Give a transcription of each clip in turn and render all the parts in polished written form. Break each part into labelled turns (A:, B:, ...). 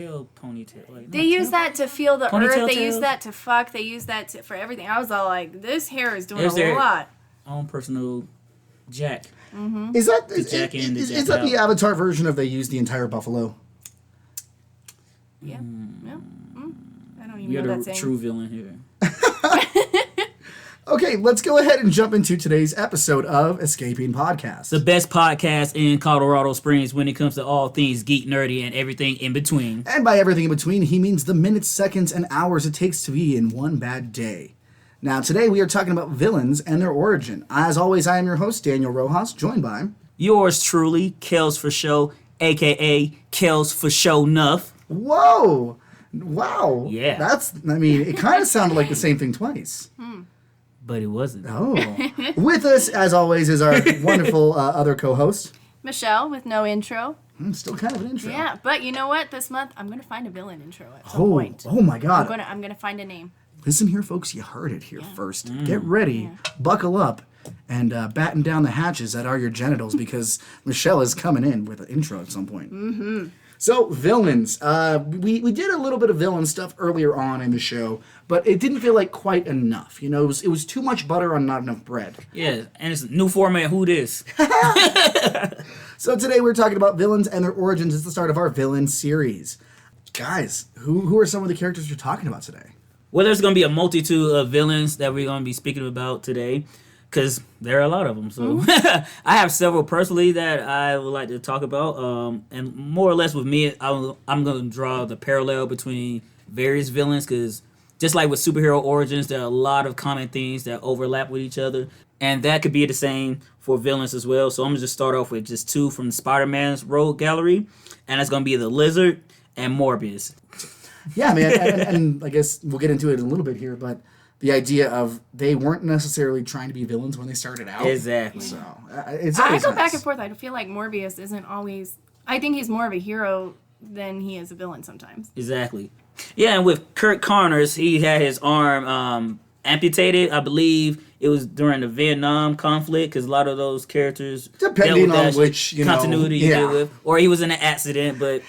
A: tail ponytail. Like,
B: they use that to feel the
A: Ponytail
B: earth. They
A: tails?
B: use that to fuck. They use that for everything. I was all like, this hair is doing
A: There's
B: a
A: their
B: lot.
A: own personal jack.
C: Is that
A: jack in, the
C: is
A: jack
C: that the
A: out.
C: Avatar version of they use the entire buffalo?
B: Yeah. Yeah. I don't even
A: You're
B: know
A: the
B: that saying.
A: true villain here.
C: Okay, let's go ahead and jump into today's episode of Escaping Podcast.
A: The best podcast in Colorado Springs when it comes to all things geek, nerdy, and everything in between.
C: And by everything in between, he means the minutes, seconds, and hours it takes to be in one bad day. Now, today we are talking about villains and their origin. As always, I am your host, Daniel Rojas, joined by...
A: Yours truly, Kels for Show, a.k.a. Kels for Show Nuff.
C: Whoa! Wow.
A: Yeah.
C: It kind of sounded like the same thing twice.
A: But it wasn't.
C: Oh. With us, as always, is our wonderful other co-host.
B: Michelle with no intro.
C: Still kind of an intro.
B: Yeah, but you know what? This month I'm gonna find a villain intro at some point.
C: Oh my God.
B: I'm gonna find a name.
C: Listen here, folks. You heard it here first. Get ready, buckle up, and batten down the hatches that are your genitals because Michelle is coming in with an intro at some point. Mm-hmm. So, villains. We did a little bit of villain stuff earlier on in the show, but it didn't feel like quite enough. You know, it was too much butter on not enough bread.
A: Yeah, and it's a new format, Who Dis?
C: So today we're talking about villains and their origins. It's the start of our villain series. Guys, who are some of the characters you're talking about today?
A: Well, there's going to be a multitude of villains that we're going to be speaking about today, because there are a lot of them. So I have several personally that I would like to talk about. And more or less with me, I'm going to draw the parallel between various villains, because just like with superhero origins, there are a lot of common themes that overlap with each other. And that could be the same for villains as well. So I'm going to just start off with just two from Spider-Man's Rogue Gallery. And it's going to be the Lizard and Morbius.
C: Yeah, man, and I guess we'll get into it in a little bit here, but the idea of they weren't necessarily trying to be villains when they started out.
A: Exactly.
C: So it's
B: I
C: always
B: go
C: nice.
B: back and forth. I feel like Morbius isn't always. I think he's more of a hero than he is a villain sometimes.
A: Exactly. Yeah, and with Kirk Connors, he had his arm amputated. I believe it was during the Vietnam conflict, because a lot of those characters
C: Depending
A: dealt with
C: on which,
A: continuity you
C: yeah.
A: deal with, or he was in an accident. But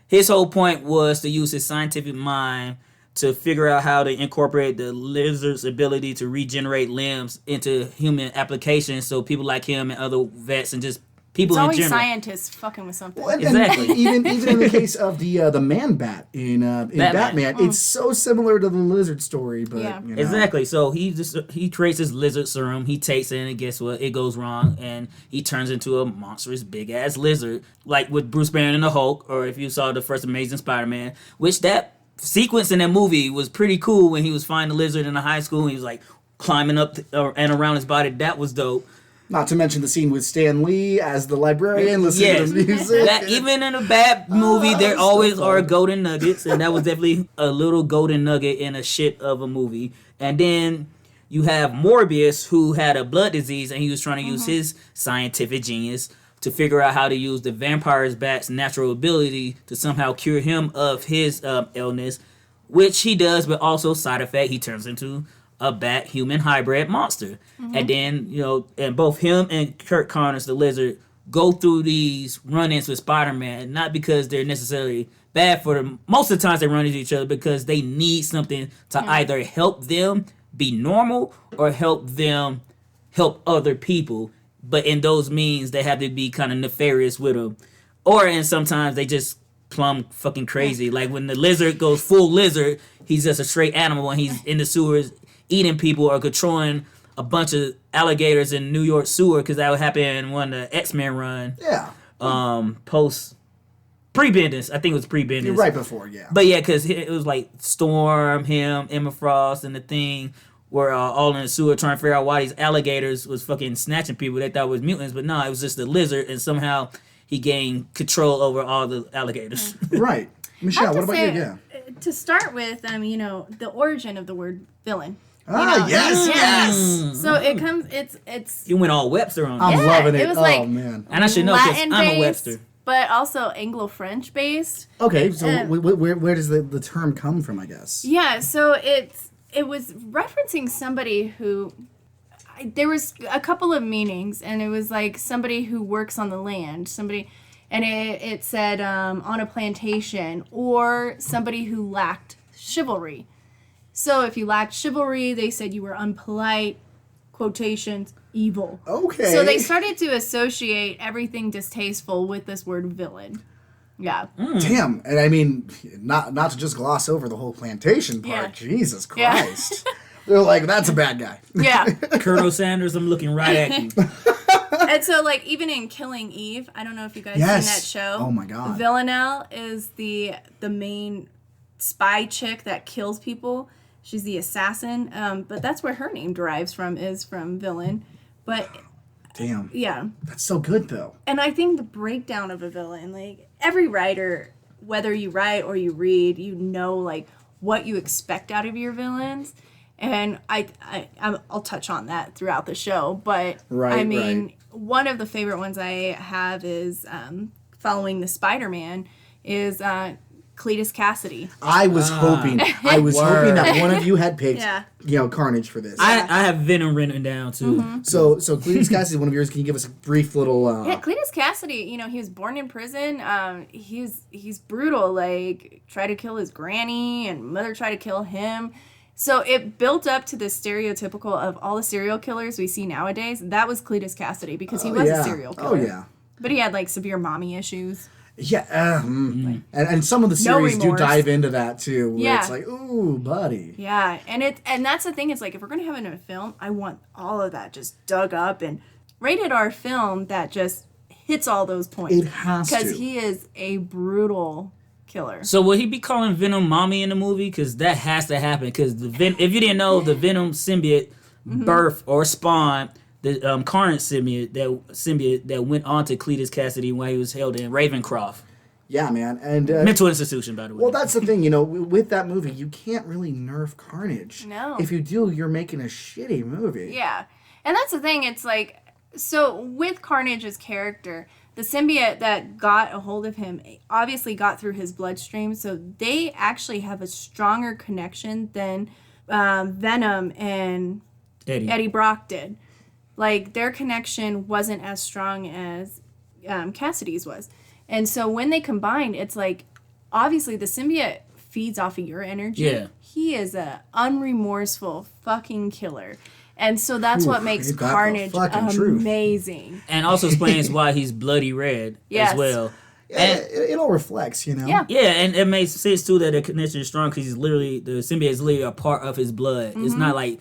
A: his whole point was to use his scientific mind to figure out how to incorporate the lizard's ability to regenerate limbs into human applications, so people like him and other vets and just people
B: It's
A: in
B: always
A: general.
B: scientists fucking with something.
C: Well, and
A: Exactly.
C: even in the case of the Man Bat in Batman, it's so similar to the lizard story, but
B: Yeah.
C: you know.
A: Exactly. So he creates his lizard serum. He takes it, and guess what? It goes wrong, and he turns into a monstrous big ass lizard, like with Bruce Banner and the Hulk, or if you saw the first Amazing Spider-Man, which that sequence in that movie was pretty cool when he was finding the lizard in the high school. And he was like climbing up and around his body. That was dope.
C: Not to mention the scene with Stan Lee as the librarian listening
A: Yes.
C: to the music.
A: That, even in a bad movie, there
C: that's
A: always
C: so
A: are
C: fun.
A: golden nuggets, and that was definitely a little golden nugget in a shit of a movie. And then you have Morbius, who had a blood disease, and he was trying to use his scientific genius to figure out how to use the vampire bat's natural ability to somehow cure him of his illness, which he does, but also side effect, he turns into a bat human hybrid monster. And then, and both him and Kirk Connors, the Lizard, go through these run-ins with Spider-Man, not because they're necessarily bad for them. Most of the times they run into each other because they need something to either help them be normal or help them help other people. But in those means, they have to be kind of nefarious with them. And sometimes they just plumb fucking crazy. Like when the Lizard goes full lizard, he's just a straight animal, and he's in the sewers eating people or controlling a bunch of alligators in New York sewer, because that would happen in one of the X-Men run.
C: Yeah.
A: Post pre-Bendis. I think it was pre-Bendis.
C: Right before, yeah.
A: But yeah, because it was like Storm, him, Emma Frost, and the Thing were all in the sewer trying to figure out why these alligators was fucking snatching people they thought was mutants. But no, it was just the lizard, and somehow he gained control over all the alligators.
C: Right. Michelle, what about you? Yeah.
B: To start with, the origin of the word villain.
C: Yes.
B: So it comes. It's.
A: You went all Webster on
C: I'm
A: me.
C: loving it.
B: It was
C: Oh,
B: like
C: man.
A: And I should know because
B: Latin
A: I'm a
B: based,
A: Webster.
B: but also Anglo-French based.
C: Okay, so where does the term come from, I guess?
B: Yeah, so it was referencing somebody who. There was a couple of meanings, and it was like somebody who works on the land, somebody. And it said on a plantation or somebody who lacked chivalry. So if you lacked chivalry, they said you were unpolite, quotations, evil.
C: Okay.
B: So they started to associate everything distasteful with this word villain. Yeah.
C: Damn. And I mean, not to just gloss over the whole plantation part.
B: Yeah.
C: Jesus
B: Yeah.
C: Christ. They're like, that's a bad guy.
B: Yeah.
A: Colonel Sanders, I'm looking right at you.
B: And so, like, even in Killing Eve, I don't know if you guys seen that show.
C: Oh my God.
B: Villanelle is the main spy chick that kills people. She's the assassin. But that's where her name derives from, is from villain. But
C: Damn.
B: yeah.
C: That's so good, though.
B: And I think the breakdown of a villain, like, every writer, whether you write or you read, you know, like, what you expect out of your villains. And I'll touch on that throughout the show. But,
C: Right,
B: I mean,
C: right.
B: one of the favorite ones I have is, following the Spider-Man, is Cletus Cassidy.
C: I was hoping that one of you had picked,
B: Yeah.
C: Carnage for this.
A: I have Venom written down too.
C: So Cletus Cassidy, one of yours. Can you give us a brief little?
B: Yeah, Cletus Cassidy, he was born in prison. He's brutal. Like, tried to kill his granny, and mother tried to kill him. So it built up to this stereotypical of all the serial killers we see nowadays. That was Cletus Cassidy because he was a serial killer.
C: Oh yeah.
B: But he had like severe mommy issues.
C: Yeah, and some of the series do
B: remorse.
C: dive into that too. Where
B: Yeah.
C: it's like, ooh, buddy.
B: Yeah, and that's the thing. It's like, if we're gonna have it in a film, I want all of that just dug up and rated R film that just hits all those points.
C: It has to.
B: Because he is a brutal killer.
A: So will he be calling Venom mommy in the movie? Because that has to happen. Because if you didn't know, the Venom symbiote birth or spawn the Carnage symbiote that went on to Cletus Cassidy while he was held in Ravencroft
C: Yeah, man, and
A: mental institution, by the way.
C: well, that's the thing. With that movie, you can't really nerf Carnage.
B: No.
C: If you do, you're making a shitty movie.
B: Yeah, and that's the thing. It's like, so with Carnage's character, the symbiote that got a hold of him obviously got through his bloodstream, so they actually have a stronger connection than Venom and Eddie Brock did. Like, their connection wasn't as strong as Cassidy's was. And so when they combined, it's like, obviously the symbiote feeds off of your energy.
A: Yeah.
B: He is a unremorseful fucking killer. And so that's what makes
C: ain't that the
B: Carnage
C: fucking truth.
B: amazing.
A: And also explains why he's bloody red
B: Yes.
A: as well.
C: Yeah, it all reflects,
B: Yeah.
A: Yeah, and it makes sense too that the connection is strong because the symbiote is literally a part of his blood. It's not like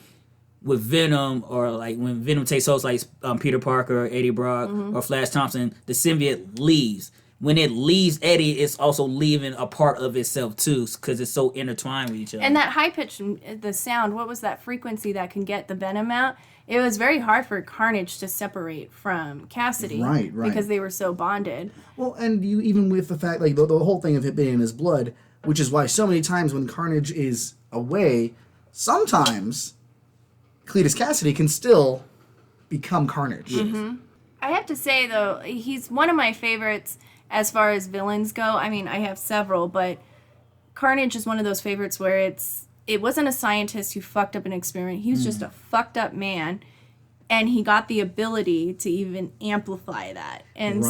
A: with Venom, or like when Venom takes hold, like Peter Parker, or Eddie Brock, or Flash Thompson, the symbiote leaves. When it leaves Eddie, it's also leaving a part of itself too, because it's so intertwined with each other.
B: And that high pitch, the sound, what was that frequency that can get the venom out? It was very hard for Carnage to separate from Cassidy.
C: Right.
B: Because they were so bonded.
C: Well, and you even with the fact, like, the whole thing of it being in his blood, which is why so many times when Carnage is away, sometimes Cletus Cassidy can still become Carnage.
B: I have to say, though, he's one of my favorites as far as villains go. I mean, I have several, but Carnage is one of those favorites where it wasn't a scientist who fucked up an experiment. He was just a fucked up man, and he got the ability to even amplify that. And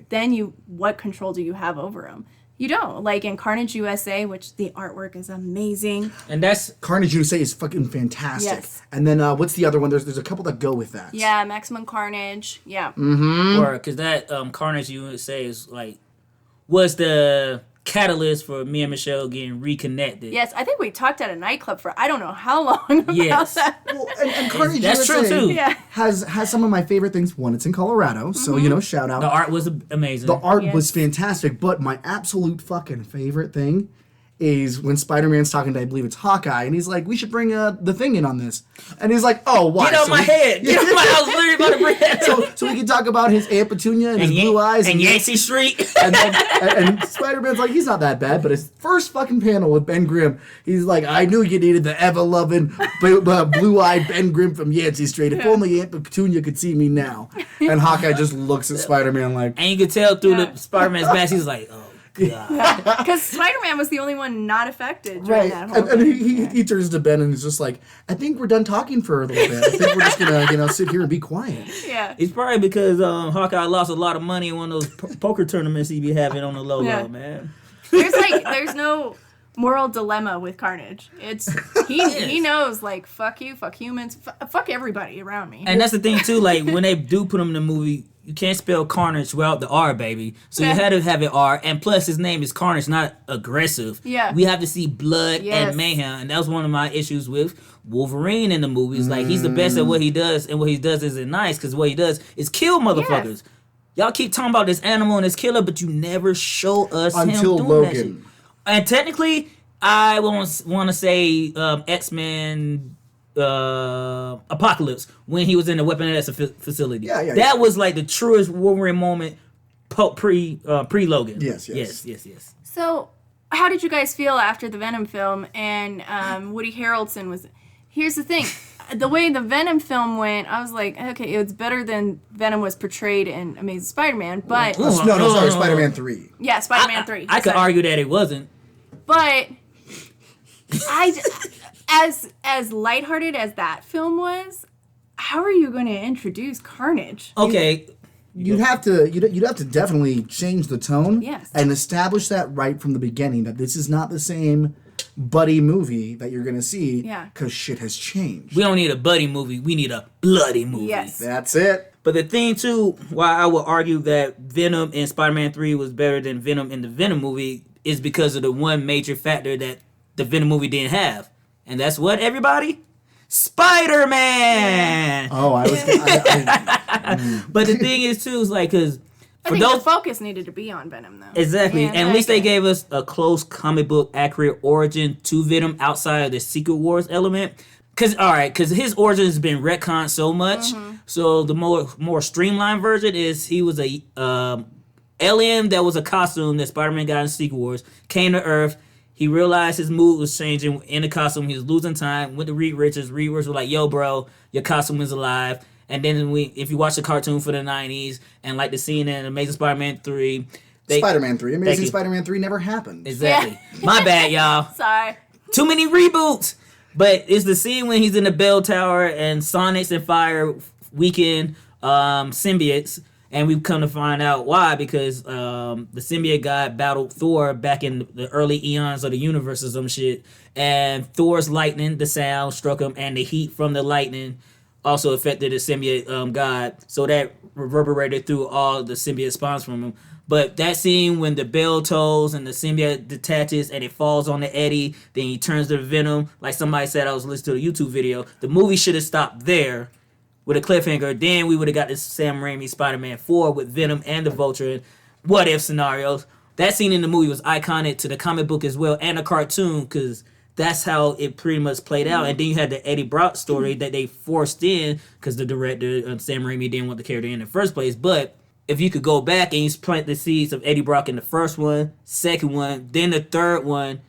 B: then what control do you have over him? You don't. Like in Carnage USA, which the artwork is amazing.
A: And that's
C: Carnage USA is fucking fantastic.
B: Yes.
C: And then what's the other one? There's a couple that go with that.
B: Yeah, Maximum Carnage. Yeah.
A: because that Carnage USA was the catalyst for me and Michelle getting reconnected.
B: Yes, I think we talked at a nightclub for I don't know how long about
A: Yes.
B: that.
C: Well, and Carnage
A: That's
C: USA
A: true, too.
B: Yeah.
C: has some of my favorite things. One, it's in Colorado, so shout out.
A: The art was amazing.
C: The art
B: Yes.
C: was fantastic, but my absolute fucking favorite thing is when Spider-Man's talking to, I believe it's Hawkeye, and he's like, we should bring the Thing in on this. And he's like, oh, why?
A: Get on my head! Get on my I was literally about to bring that
C: So we can talk about his Aunt Petunia and his blue eyes.
A: and Yancey Street.
C: And Spider-Man's like, he's not that bad, but his first fucking panel with Ben Grimm, he's like, I knew you needed the ever-loving, blue-eyed Ben Grimm from Yancey Street. If only Aunt Petunia could see me now. And Hawkeye just looks at Spider-Man like,
A: And you could tell through the Spider-Man's mask, he's like, oh, God.
B: Because Spider-Man was the only one not affected during that whole
C: And
B: thing.
C: he turns to Ben and is just like, I think we're done talking for a little bit. I think we're just gonna sit here and be quiet.
B: Yeah.
A: It's probably because Hawkeye lost a lot of money in one of those poker tournaments he be having on the low, man.
B: There's no moral dilemma with Carnage. It's he knows, like, fuck you, fuck humans, fuck everybody around me.
A: And that's the thing too, like when they do put him in the movie, you can't spell Carnage without the R, baby. So you had to have it R, and plus his name is Carnage, not aggressive.
B: Yeah.
A: We have to see blood and mayhem, and that was one of my issues with Wolverine in the movies. Like, he's the best at what he does, and what he does isn't nice, because what he does is kill motherfuckers.
B: Yes.
A: Y'all keep talking about this animal and this killer, but you never show us
C: Until
A: him doing
C: Logan.
A: that shit. And technically, I want to say X-Men Apocalypse, when he was in the weapons facility. That was like the truest Wolverine moment pre-Logan. Yes.
B: So, how did you guys feel after the Venom film and Woody Harrelson was... Here's the thing. The way the Venom film went, I was like, okay, it's better than Venom was portrayed in Amazing Spider-Man, but...
C: Sorry, Spider-Man 3.
B: Yeah, Spider-Man 3.
A: I could argue that it wasn't.
B: But as lighthearted as that film was, how are you going to introduce Carnage?
A: Okay.
C: You'd have to definitely change the tone,
B: Yes.
C: and establish that right from the beginning, that this is not the same buddy movie that you're gonna see, because shit has changed.
A: We don't need a buddy movie. We need a bloody movie.
B: Yes.
C: That's it.
A: But the thing too, why I would argue that Venom in Spider-Man 3 was better than Venom in the Venom movie, is because of the one major factor that the Venom movie didn't have, and that's what, everybody? Spider-Man.
C: Oh, I was.
A: But the thing is too, is like, because
B: I think the focus needed to be on Venom, though.
A: Exactly. And at least they gave us a close comic book accurate origin to Venom outside of the Secret Wars element. Because his origin has been retconned so much.
B: Mm-hmm.
A: So the more streamlined version is he was a alien that was a costume that Spider-Man got in Secret Wars, came to Earth. He realized his mood was changing in the costume. He was losing time. Went to Reed Richards. Reed Richards was like, yo, bro, your costume is alive. And then if you watch the cartoon for the 90s and like the scene in Amazing Spider-Man 3.
C: Spider-Man 3. Amazing Spider-Man 3 never happened.
A: Exactly. Yeah. My bad, y'all.
B: Sorry.
A: Too many reboots. But it's the scene when he's in the bell tower and Sonics and Fire weaken symbiotes. And we've come to find out why, because the symbiote guy battled Thor back in the early eons of the universe or some shit. And Thor's lightning, the sound, struck him, and the heat from the lightning also affected the symbiote god. So that reverberated through all the symbiote spawns from him. But that scene when the bell tolls and the symbiote detaches and it falls on the Eddie, then he turns to Venom. Like somebody said, I was listening to a YouTube video. The movie should have stopped there with a cliffhanger. Then we would have got this Sam Raimi Spider-Man 4 with Venom and the Vulture and what if scenarios. That scene in the movie was iconic to the comic book as well and the cartoon, because that's how it pretty much played out. And then you had the Eddie Brock story that they forced in because the director, Sam Raimi, didn't want the character in the first place. But if you could go back and you plant the seeds of Eddie Brock in the first one, second one, then the third one,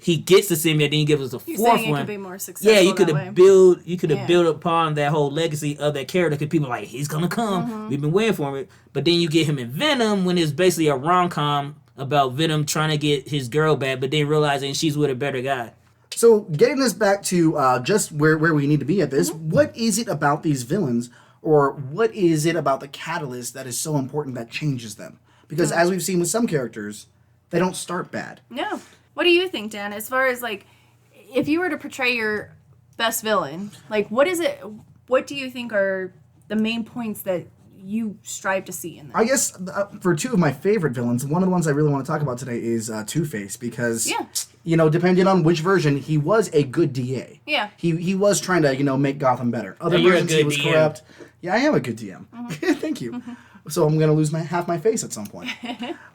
A: he gets the symbiote, then he gives us a fourth one.
B: It could be more successful.
A: Yeah, you could have built upon that whole legacy of that character, because people are like, he's gonna come. Mm-hmm. We've been waiting for it. But then you get him in Venom when it's basically a rom-com about Venom trying to get his girl back, but then realizing she's with a better guy.
C: So getting this back to just where we need to be at this, what is it about these villains, or what is it about the catalyst that is so important that changes them? Because as we've seen with some characters, they don't start bad.
B: No. What do you think, Dan? As far as, like, if you were to portray your best villain, like, what do you think are the main points that you strive to see in them?
C: I guess for two of my favorite villains, one of the ones I really want to talk about today is Two-Face, because, depending on which version, he was a good DA.
B: Yeah.
C: He was trying to, make Gotham better. Other versions, he was DM. Corrupt. Yeah, I am a good DM. Mm-hmm. Thank you. Mm-hmm. So I'm going to lose half my face at some point.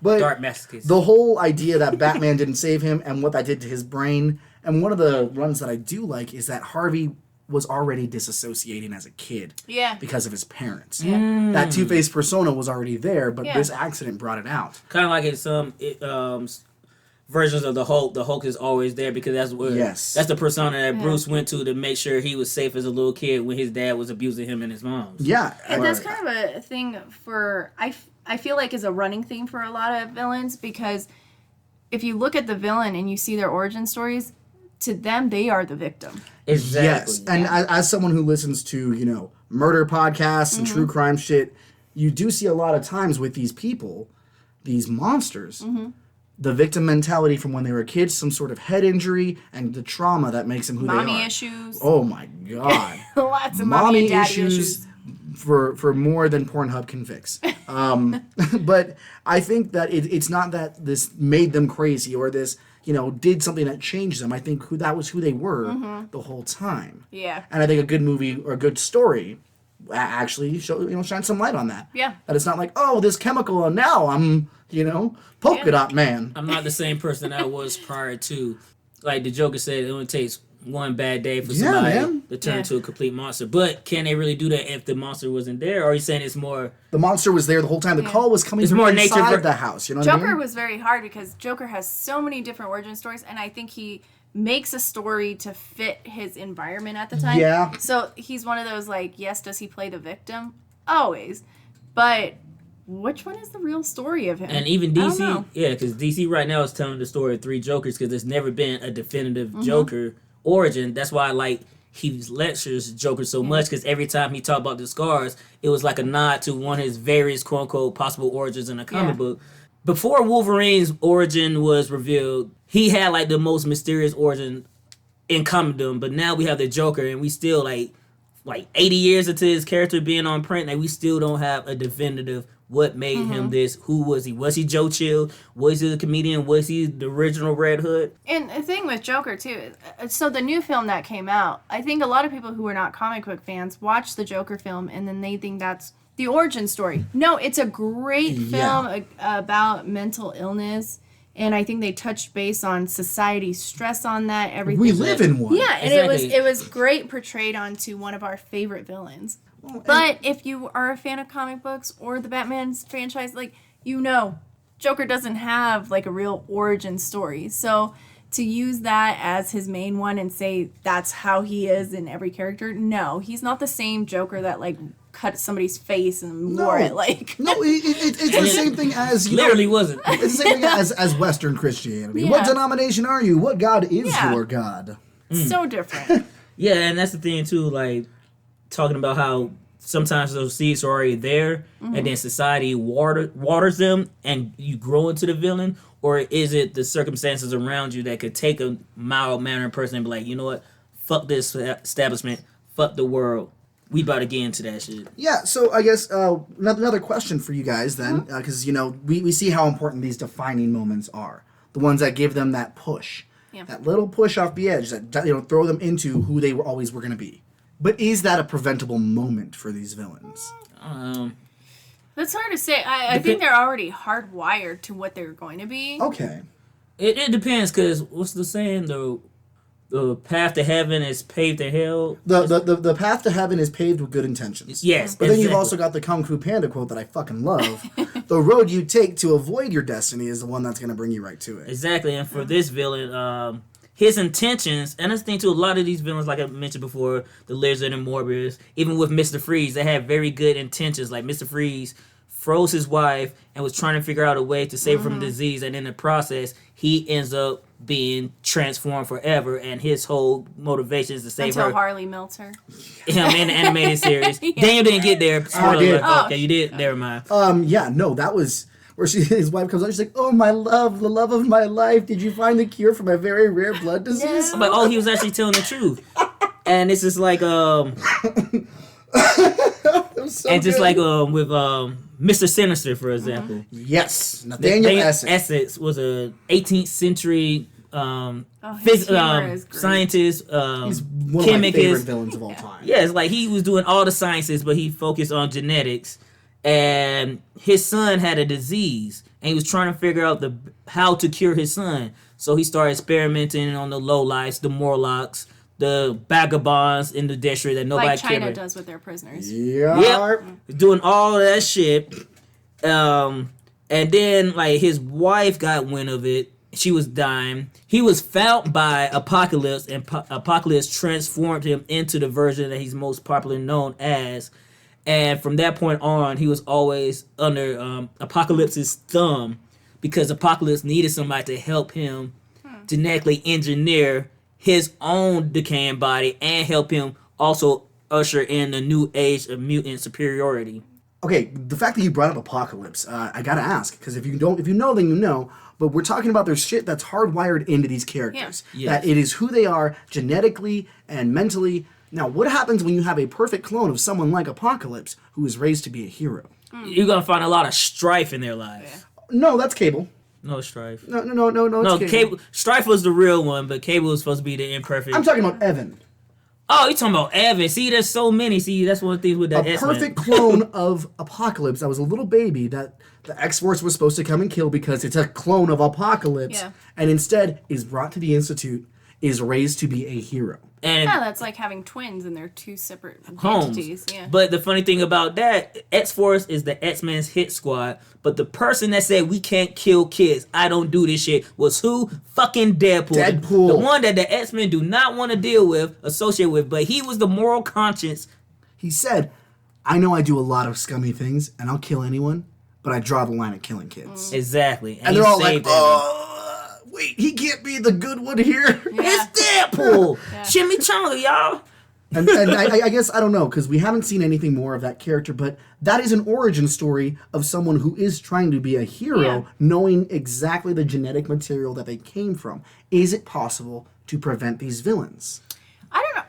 C: But
A: Dark masochist.
C: The whole idea that Batman didn't save him and what that did to his brain, and one of the runs that I do like is that Harvey was already disassociating as a kid.
B: Yeah.
C: Because of his parents. Yeah. That Two-Face persona was already there, but this accident brought it out.
A: Kind of like in some versions of the Hulk. The Hulk is always there because that's where that's the persona that Bruce went to make sure he was safe as a little kid when his dad was abusing him and his mom.
C: Yeah.
B: And that's kind of a thing for I feel like is a running theme for a lot of villains, because if you look at the villain and you see their origin stories, to them, they are the victim.
A: Exactly.
C: Yes, and as someone who listens to, murder podcasts and true crime shit, you do see a lot of times with these people, these monsters, the victim mentality from when they were kids, some sort of head injury, and the trauma that makes them who they are.
B: Mommy issues.
C: Oh my God.
B: Lots of mommy and daddy issues.
C: For more than Pornhub can fix. But I think that it's not that this made them crazy or this, did something that changed them. I think that was who they were the whole time.
B: Yeah.
C: And I think a good movie or a good story actually shine some light on that.
B: Yeah.
C: That it's not like, oh, this chemical and now I'm, polka dot man.
A: I'm not the same person I was prior to. Like the Joker said, it only takes one bad day for somebody to turn into a complete monster. But can they really do that if the monster wasn't there? Or are you saying it's more...
C: The monster was there the whole time. The call was coming from inside the house. You know what I mean?
B: Joker was very hard because Joker has so many different origin stories, and I think he makes a story to fit his environment at the time.
C: Yeah.
B: So he's one of those, like, yes, does he play the victim? Always. But which one is the real story of him?
A: And even DC, because DC right now is telling the story of three Jokers because there's never been a definitive Joker origin. That's why I like Heath Ledger's Joker so much, because every time he talked about the scars, it was like a nod to one of his various quote-unquote possible origins in a comic book. Before Wolverine's origin was revealed, he had like the most mysterious origin in comicdom, but now we have the Joker, and we still like 80 years into his character being on print, and we still don't have a definitive what made him this. Who was he? Was he Joe Chill? Was he the comedian? Was he the original Red Hood?
B: And the thing with Joker, too, so the new film that came out, I think a lot of people who are not comic book fans watch the Joker film and then they think that's the origin story. No, it's a great film about mental illness. And I think they touched base on society's stress on that, everything.
C: We live in one.
B: Yeah, and it was great portrayed onto one of our favorite villains. But if you are a fan of comic books or the Batman franchise, Joker doesn't have like a real origin story. So to use that as his main one and say that's how he is in every character, no, he's not the same Joker that like cut somebody's face and wore it like.
C: No, it's the same thing as
A: literally wasn't.
C: It's the same thing as Western Christianity.
B: Yeah.
C: What denomination are you? What God is your God?
B: So different.
A: Yeah, and that's the thing too, like talking about how sometimes those seeds are already there and then society waters them and you grow into the villain, or is it the circumstances around you that could take a mild-mannered person and be like, you know what, fuck this establishment, fuck the world. We about to get into that shit.
C: Yeah, so I guess another question for you guys then, because, we see how important these defining moments are. The ones that give them that push. Yeah. That little push off the edge that, throw them into who they always were going to be. But is that a preventable moment for these villains?
B: That's hard to say. I think they're already hardwired to what they're going to be.
C: Okay.
A: It depends, because what's the saying, though? The path to heaven is paved to hell.
C: The path to heaven is paved with good intentions.
A: Yes.
C: But then you've also got the Kung Fu Panda quote that I fucking love. The road you take to avoid your destiny is the one that's going to bring you right to it.
A: Exactly. And for this villain, his intentions, and that's the thing too, a lot of these villains, like I mentioned before, the Lizard and Morbius, even with Mr. Freeze, they had very good intentions. Like Mr. Freeze froze his wife and was trying to figure out a way to save her from disease, and in the process, he ends up being transformed forever, and his whole motivation is to save her.
B: Until Harley melts her.
A: Him in the animated series. Daniel didn't get there.
C: I did.
A: Okay, you did. Never mind.
C: That was where his wife comes out. She's like, "Oh, my love, the love of my life. Did you find the cure for my very rare blood disease?"
A: I'm like, oh, he was actually telling the truth. And it's just like,
C: so
A: and just
C: good.
A: like with Mr. Sinister, for example.
C: Yes, Nathaniel Essex.
A: Essex was a 18th century scientist,
C: He's one of my favorite villains of all time.
A: Yeah, it's like he was doing all the sciences, but he focused on genetics. And his son had a disease, and he was trying to figure out how to cure his son. So he started experimenting on the lowlifes, the Morlocks, the vagabonds in the district that nobody cared about.
B: Like China does with their prisoners.
C: Yep.
A: Doing all of that shit. And then, like, his wife got wind of it. She was dying. He was found by Apocalypse, and Apocalypse transformed him into the version that he's most popularly known as. And from that point on, he was always under Apocalypse's thumb because Apocalypse needed somebody to help him genetically engineer his own decaying body and help him also usher in the new age of mutant superiority.
C: Okay, the fact that you brought up Apocalypse, I gotta ask, because if you know, then you know. But we're talking about there's shit that's hardwired into these characters.
B: Yeah.
C: That it is who they are genetically and mentally. Now, what happens when you have a perfect clone of someone like Apocalypse who is raised to be a hero?
A: You're gonna find a lot of strife in their life.
C: No, that's Cable.
A: No strife.
C: No,
A: No,
C: it's
A: Cable. Strife was the real one, but Cable was supposed to be the imperfect.
C: I'm talking about Evan.
A: Oh, you talking about Evan? See, there's so many. See, that's one of the things with that
C: A
A: X-Men.
C: perfect clone of Apocalypse that was a little baby that the X-Force was supposed to come and kill because it's a clone of Apocalypse,
B: Yeah.
C: and instead is brought to the Institute, is raised to be a hero.
A: And
B: Yeah, that's like having twins and they're two separate
A: homes.
B: entities. Yeah.
A: But the funny thing about that, X-Force is the X-Men's hit squad. But the person that said we can't kill kids, I don't do this shit, was who? Fucking Deadpool. The one that the X-Men do not want to deal with, associate with. But he was the moral conscience.
C: He said, I know I do a lot of scummy things, and I'll kill anyone, but I draw the line at killing kids.
A: Exactly.
C: And they're all like, wait, he can't be the good one here?
B: Yeah.
A: It's Deadpool. Chimichanga, y'all.
C: And I guess, I don't know, because we haven't seen anything more of that character, but that is an origin story of someone who is trying to be a hero,
B: Yeah.
C: knowing exactly the genetic material that they came from. Is it possible to prevent these villains?
B: I don't know.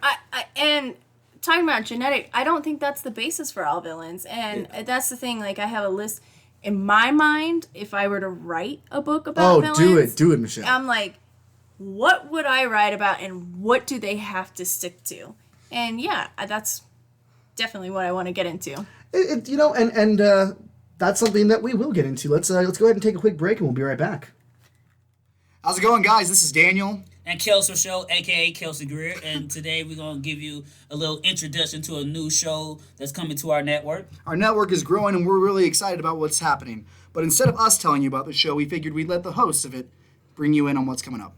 B: And talking about genetic, I don't think that's the basis for all villains. And that's the thing. Like, I have a list in my mind. If I were to write a book about villains,
C: do it, Michelle.
B: I'm like, what would I write about, and what do they have to stick to? And yeah, that's definitely what I want to get into.
C: That's something that we will get into. Let's go ahead and take a quick break, and we'll be right back.
D: How's it going, guys? This is Daniel.
A: And Kelsey Show, a.k.a. Kelsey Greer. And today we're going to give you a little introduction to a new show that's coming to our network.
D: Our network is growing, and we're really excited about what's happening. But instead of us telling you about the show, we figured we'd let the hosts of it bring you in on what's coming up.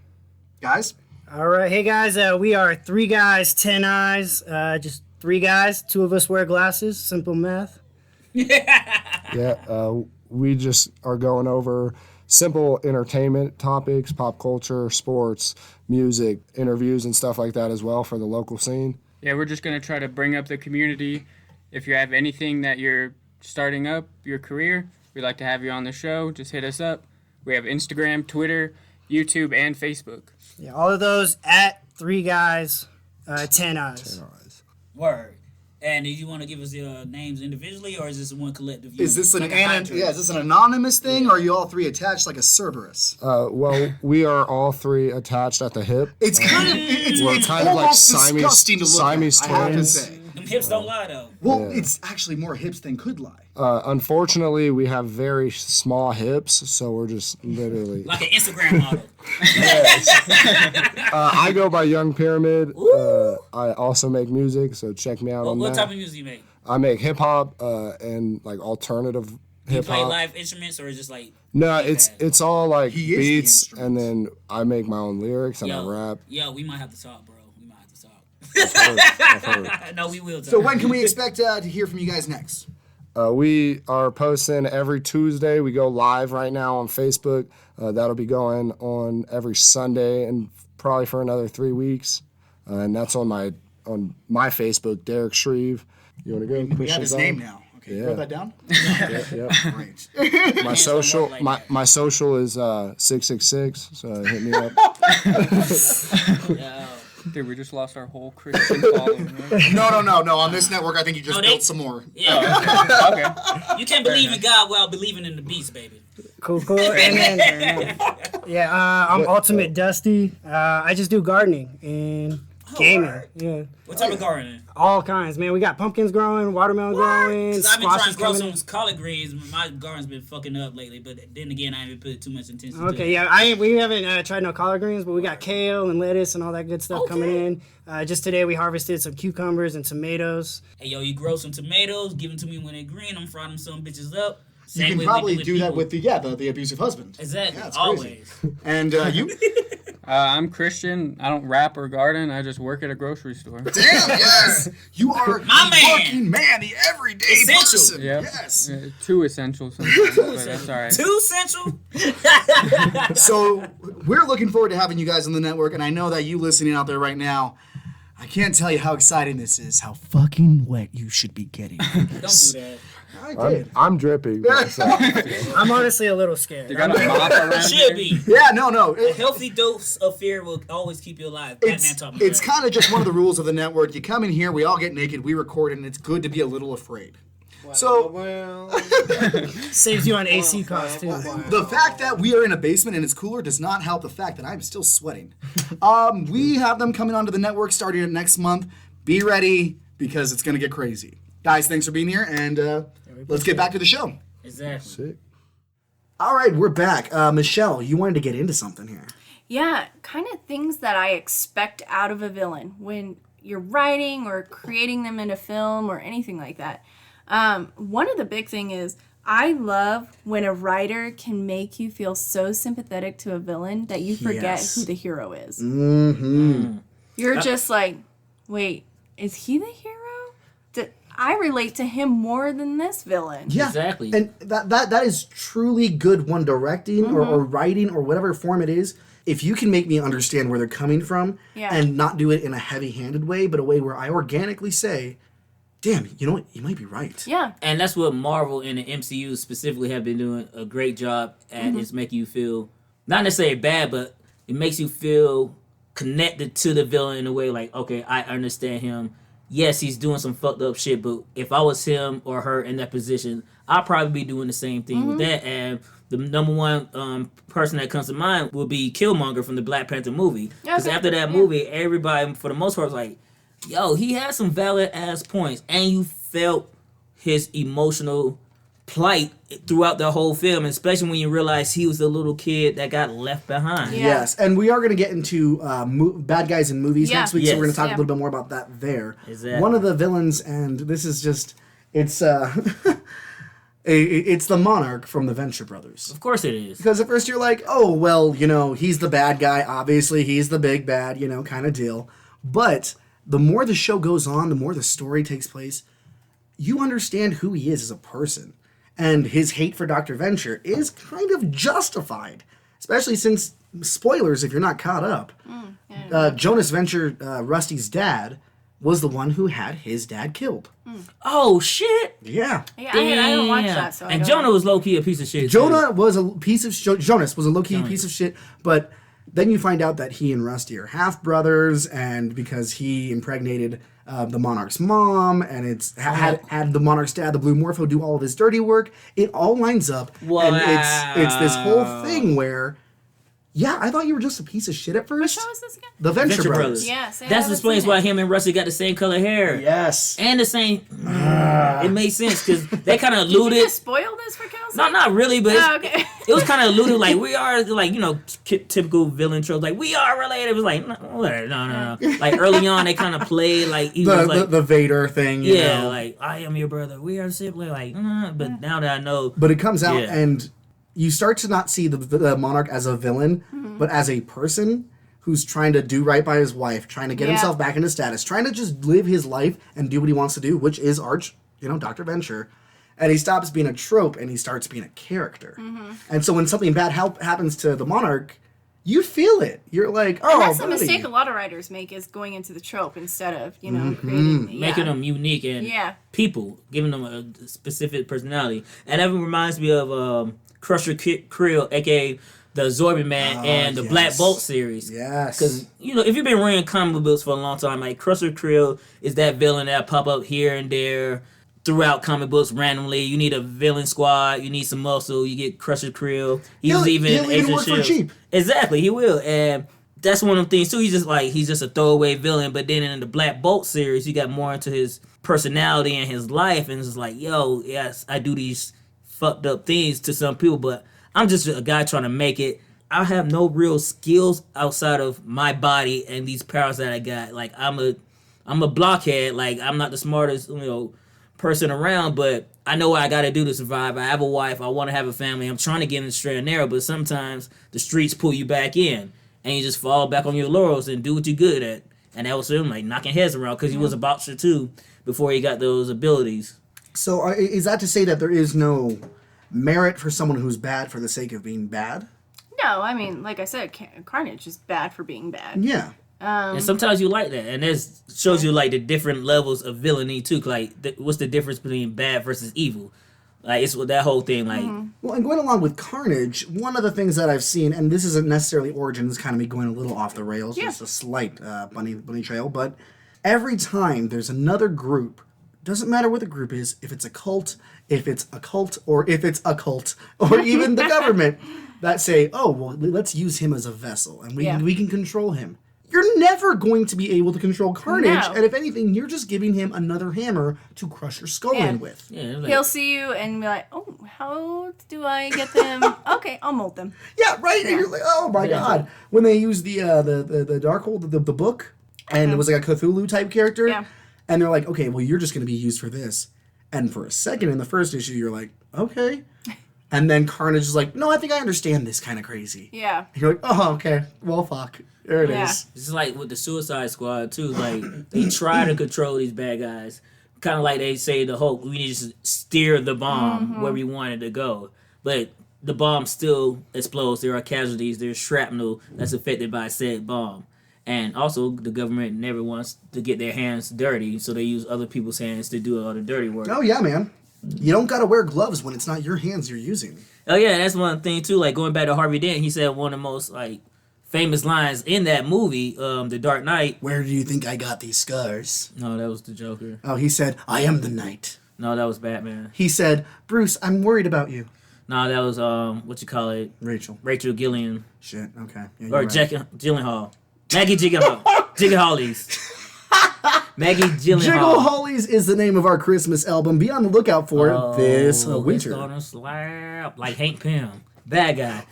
D: Guys?
E: All right, hey guys, we are 3 guys, 10 eyes, just 3 guys, 2 of us wear glasses, simple math.
F: Yeah, we just are going over simple entertainment topics, pop culture, sports, music, interviews, and stuff like that as well for the local scene.
G: Yeah, we're just going to try to bring up the community. If you have anything that you're starting up, your career, we'd like to have you on the show. Just hit us up. We have Instagram, Twitter, YouTube, and Facebook.
E: Yeah, all of those at 3 guys, 10 eyes.
A: Word. And do you want to give us your names individually, or is this one collective?
D: Is this an
A: Like a hydrant?
D: is this an anonymous thing, or are you all 3 attached like a Cerberus?
F: Well, we are all 3 attached at the hip.
D: It's kind of it's
F: kind of like
D: almost
F: Siamese-
D: disgusting to look
F: Siamese
D: at, I have to
F: twins.
D: say.
A: Them hips don't lie, though.
D: Well, it's actually more hips than could lie.
F: Unfortunately, we have very small hips, so we're just literally...
A: Like an Instagram model.
F: I go by Young Pyramid. I also make music, so check me out on
A: What
F: that.
A: type of music you make?
F: I make hip-hop and like alternative
A: You play
F: hip-hop.
A: live instruments, or is it just like...
F: No, it's all like
D: He is the
F: beats,
D: instrument.
F: and then I make my own lyrics and I rap.
A: Yo, we might have to talk, bro. We might have to talk.
F: I've heard.
A: No, we will talk.
D: So when can we expect to hear from you guys next?
F: We are posting every Tuesday. We go live right now on Facebook. That'll be going on every Sunday and probably for another 3 weeks. And that's on my Facebook, Derek Shreve. You want to go?
D: We have his name now. Okay, you
F: Yeah.
D: wrote that down?
F: Yeah.
D: Great.
F: My social, my social is 666. So hit me up.
A: Yo.
G: Dude, we just lost our whole Christian following. Right?
D: No. On this network, I think you just
A: they-
D: built some more.
A: Yeah.
G: Okay.
A: You can't believe in God while believing in the beast, baby.
E: Cool. And then, I'm Ultimate Dusty. I just do gardening and gaming.
A: word.
E: Yeah,
A: What type of gardening?
E: all kinds, man. We got pumpkins growing, watermelon growing,
A: 'Cause I've been trying
E: squashes
A: to grow
E: coming
A: some collard greens. My garden's been fucking up lately, but then again, I haven't put too much attention
E: in.
A: to
E: Okay,
A: it.
E: yeah, we haven't tried no collard greens, but we got kale and lettuce and all that good stuff coming in. Just today we harvested some cucumbers and tomatoes.
A: Hey, yo, you grow some tomatoes, give them to me when they're green. I'm frying them some bitches up.
D: You
A: Same
D: can
A: way we
D: probably
A: with
D: do that
A: people.
D: with the abusive husband.
A: Exactly,
D: Yeah, it's
A: always.
D: crazy. And you?
G: I'm Christian. I don't rap or garden. I just work at a grocery store.
D: Damn, yes! You are
A: My
D: the
A: man.
D: working man, the everyday
A: Essential.
D: person.
G: Yep.
D: Yes.
G: Too essential sometimes, but that's all right.
A: Too central.
D: So we're looking forward to having you guys on the network, and I know that you listening out there right now, I can't tell you how exciting this is, how fucking wet you should be getting.
A: Don't do that.
D: I did.
F: I'm drippy myself.
E: I'm honestly a little scared.
G: You got a mop around
A: Should
G: here?
A: be.
D: Yeah, no.
A: A healthy dose of fear will always keep you alive. Batman talking
D: It's
A: about
D: kind of just one of the rules of the network. You come in here, we all get naked, we record it, and it's good to be a little afraid. So
E: Saves you on AC costs too.
D: the fact that we are in a basement and it's cooler does not help the fact that I'm still sweating. We have them coming onto the network starting next month. Be ready because it's going to get crazy. Guys, thanks for being here, and let's get back to the show.
A: Exactly.
F: Sick.
C: All right, we're back. Michelle, you wanted to get into something here.
B: Yeah, kind of things that I expect out of a villain when you're writing or creating them in a film or anything like that. One of the big thing is I love when a writer can make you feel so sympathetic to a villain that you forget
C: Yes.
B: who the hero is.
C: Mm-hmm.
B: You're just like, wait, is he the hero? I relate to him more than this villain.
C: Yeah,
A: Exactly.
C: And that is truly good when directing or writing or whatever form it is. If you can make me understand where they're coming from
B: Yeah.
C: and not do it in a heavy-handed way, but a way where I organically say, damn, you know what? You might be right.
B: Yeah.
A: And that's what Marvel and the MCU specifically have been doing a great job at, is making you feel, not necessarily bad, but it makes you feel connected to the villain in a way like, okay, I understand him. Yes, he's doing some fucked up shit, but if I was him or her in that position, I'd probably be doing the same thing with that. And the number one person that comes to mind will be Killmonger from the Black Panther movie. Because
B: Okay.
A: after that movie, everybody, for the most part, was like, yo, he had some valid ass points. And you felt his emotional plight throughout the whole film, especially when you realize he was the little kid that got left behind.
B: Yeah.
C: Yes, and we are going to get into bad guys in movies
B: Yeah.
C: next week, so we're going
A: Yes.
C: to talk
B: Yeah.
C: a little bit more about that there.
A: Exactly.
C: One of the villains, and this is just, it's it's the Monarch from the Venture Brothers.
A: Of course it is.
C: Because at first you're like, oh, well, you know, he's the bad guy. Obviously, he's the big bad, you know, kind of deal. But the more the show goes on, the more the story takes place, you understand who he is as a person. And his hate for Dr. Venture is kind of justified. Especially since, spoilers if you're not caught up, Jonas Venture, Rusty's dad, was the one who had his dad killed.
A: Oh, shit.
C: Yeah.
B: Yeah, I haven't watched that, so I
A: And
B: don't
A: Jonah
B: know.
A: was low-key a piece of shit.
C: Jonah was a piece of Jonas was a low-key piece of shit, but then you find out that he and Rusty are half-brothers, and because he impregnated the Monarch's mom, and it's had the Monarch's dad, the Blue Morpho, do all of his dirty work, it all lines up, and it's this whole thing where, yeah, I thought you were just a piece of shit at
B: What
C: first.
B: show is this again?
C: The Venture,
A: Venture
C: Brothers.
A: Brothers.
B: Yeah, see, I
A: That
B: haven't
A: explains
B: seen
A: why
B: it.
A: him and Rusty got the same color hair.
C: Yes.
A: And the same. It made sense because they kind of
B: Did you
A: alluded.
B: just spoil this for Kelsey?
A: No, not really, but
B: Oh, okay.
A: it was kind of alluded like we are, like, you know, typical villain tropes. Like, we are related. It was like, no, whatever, no. Like, early on, they kind of played like he was like,
C: The Vader thing, you
A: yeah,
C: know.
A: like, I am your brother. We are siblings. Like, but now that I know.
C: But it comes out,
A: Yeah.
C: and you start to not see the Monarch as a villain, but as a person who's trying to do right by his wife, trying to get
B: Yeah.
C: himself back into status, trying to just live his life and do what he wants to do, which is Dr. Venture. And he stops being a trope and he starts being a character. And so when something bad happens to the Monarch, you feel it. You're like, oh,
B: And that's a
C: buddy.
B: mistake a lot of writers make, is going into the trope instead of, creating...
A: Making them unique and people, giving them a specific personality. And that reminds me of Crusher Creel, aka the Zorby Man, and the
C: yes.
A: Black Bolt series.
C: Yes.
A: Because, you know, if you've been reading comic books for a long time, like, Crusher Creel is that villain that pop up here and there throughout comic books randomly. You need a villain squad, you need some muscle, you get Crusher Creel.
C: He'll even
A: Agent
C: work for
A: Shield.
C: cheap.
A: Exactly, he will. And that's one of the things too. He's just a throwaway villain. But then in the Black Bolt series, you got more into his personality and his life, and it's just like, yo, yes, I do these fucked up things to some people, but I'm just a guy trying to make it. I have no real skills outside of my body and these powers that I got. Like, I'm a blockhead. Like, I'm not the smartest, person around, but I know what I got to do to survive. I have a wife. I want to have a family. I'm trying to get in the straight and narrow, but sometimes the streets pull you back in. and you just fall back on your laurels and do what you're good at. And that was him, like, knocking heads around, because he was a boxer, too, before he got those abilities.
C: So is that to say that there is no merit for someone who's bad for the sake of being bad?
B: No, I mean, like I said, Carnage is bad for being bad.
C: Yeah.
A: And sometimes you like that, and this shows you like the different levels of villainy too. Like, what's the difference between bad versus evil? Like, it's that whole thing. Like,
C: Well, and going along with Carnage, one of the things that I've seen, and this isn't necessarily origins, kind of me going a little off the rails, just a slight bunny trail, but every time there's another group, doesn't matter what the group is, if it's a cult, if it's a cult, or if it's a cult, or even the government, that say, oh, well, let's use him as a vessel, and we can control him. You're never going to be able to control Carnage,
B: No.
C: and if anything, you're just giving him another hammer to crush your skull in with.
A: yeah, like,
B: He'll see you and be like, oh, how do I get them? Okay, I'll mold them.
C: Yeah, right. And you're like, oh my god. When they used the Darkhold, the book, and it was like a Cthulhu type character,
B: Yeah.
C: and they're like, okay, well, you're just going to be used for this. And for a second in the first issue, you're like, okay. And then Carnage is like, no, I think I understand this kind of crazy.
B: Yeah.
C: And you're like, oh, okay. Well, fuck. There it is.
B: Yeah.
A: it's like with the Suicide Squad too. Like, they try to control these bad guys, kind of like they say the Hulk. We need to steer the bomb where we want it to go, but the bomb still explodes. There are casualties. There's shrapnel that's affected by said bomb. And also, the government never wants to get their hands dirty, so they use other people's hands to do all the dirty work.
C: Oh, yeah, man. You don't got to wear gloves when it's not your hands you're using.
A: Oh yeah, and that's one thing too. Like, going back to Harvey Dent, he said one of the most like famous lines in that movie, The Dark Knight.
C: Where do you think I got these scars?
A: No, that was the Joker.
C: Oh, he said, I am the knight.
A: No, that was Batman.
C: He said, Bruce, I'm worried about you.
A: No, that was what you call it,
C: Rachel.
A: Rachel Gillian
C: Shit, okay. Yeah,
A: or
C: you're
A: Jack Gyllenhaal, Maggie Gyllenhaal, Gyllenhaalies. Maggie Gyllenhaal.
C: Jiggle Hollies is the name of our Christmas album. Be on the lookout for it this
A: It's
C: winter.
A: gonna slap like Hank Pym, bad guy.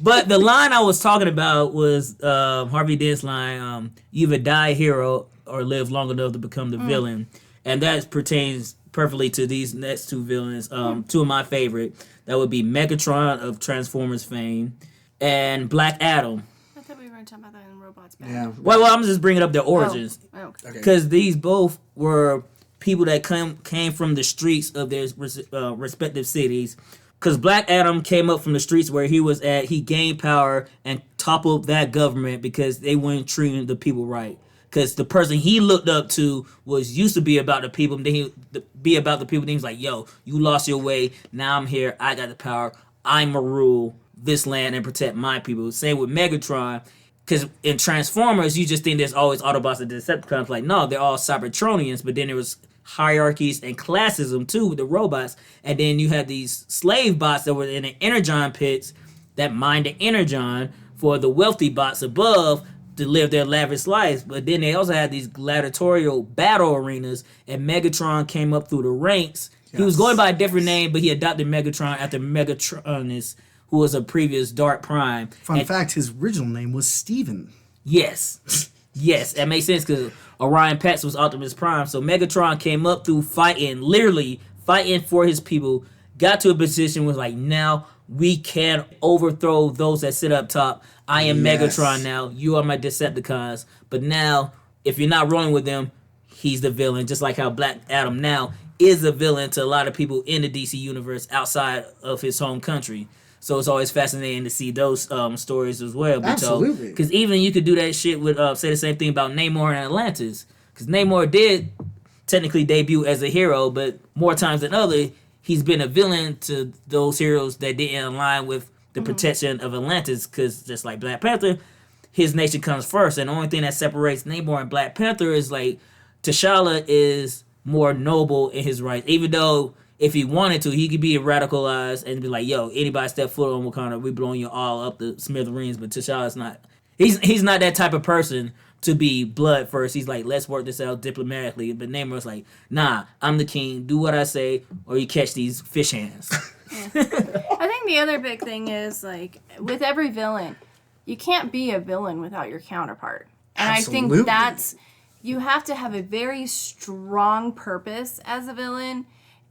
A: But the line I was talking about was Harvey Dent's line, "You either die a hero or live long enough to become the villain," and that pertains perfectly to these next two villains. Two of my favorite. That would be Megatron of Transformers fame and Black Adam.
B: I thought we were talking about that in Robots Back.
C: Yeah.
A: Well, I'm just bringing up their origins.
B: Oh, okay.
C: Okay.
A: Because these both were people that came from the streets of their respective cities. Because Black Adam came up from the streets where he was at. He gained power and toppled that government because they weren't treating the people right. Because the person he looked up to was used to be about the people. Then he be about the people. Then he was like, yo, you lost your way. Now I'm here. I got the power. I'm a rule this land and protect my people. Same with Megatron. Because in Transformers, you just think there's always Autobots and Decepticons. Like, no, they're all Cybertronians. But then there was hierarchies and classism, too, with the robots. And then you had these slave bots that were in the Energon pits that mined the Energon for the wealthy bots above to live their lavish lives. But then they also had these gladiatorial battle arenas, and Megatron came up through the ranks. Yes. He was going by a different name, but he adopted Megatron after Megatronus, who was a previous Dark Prime.
C: Fun fact, his original name was Steven.
A: Yes. Yes, that makes sense because Orion Pax was Optimus Prime. So Megatron came up through fighting, literally fighting for his people, got to a position was like, now we can overthrow those that sit up top. I am Megatron now. You are my Decepticons. But now, if you're not rolling with them, he's the villain. Just like how Black Adam now is a villain to a lot of people in the DC universe outside of his home country. So it's always fascinating to see those stories as well.
C: Absolutely.
A: Because even you could do that shit with, say the same thing about Namor and Atlantis. Because Namor did technically debut as a hero, but more times than other, he's been a villain to those heroes that didn't align with the protection of Atlantis. Because just like Black Panther, his nation comes first. And the only thing that separates Namor and Black Panther is like T'Challa is more noble in his rights. Even though if he wanted to, he could be radicalized and be like, yo, anybody step foot on Wakanda, we blowing you all up the smithereens. But T'Challa's not. He's not that type of person to be blood first. He's like, let's work this out diplomatically. But Namor's like, nah, I'm the king. Do what I say or you catch these fish hands.
B: I think the other big thing is, like, with every villain, you can't be a villain without your counterpart. And
C: Absolutely.
B: I think that's, you have to have a very strong purpose as a villain,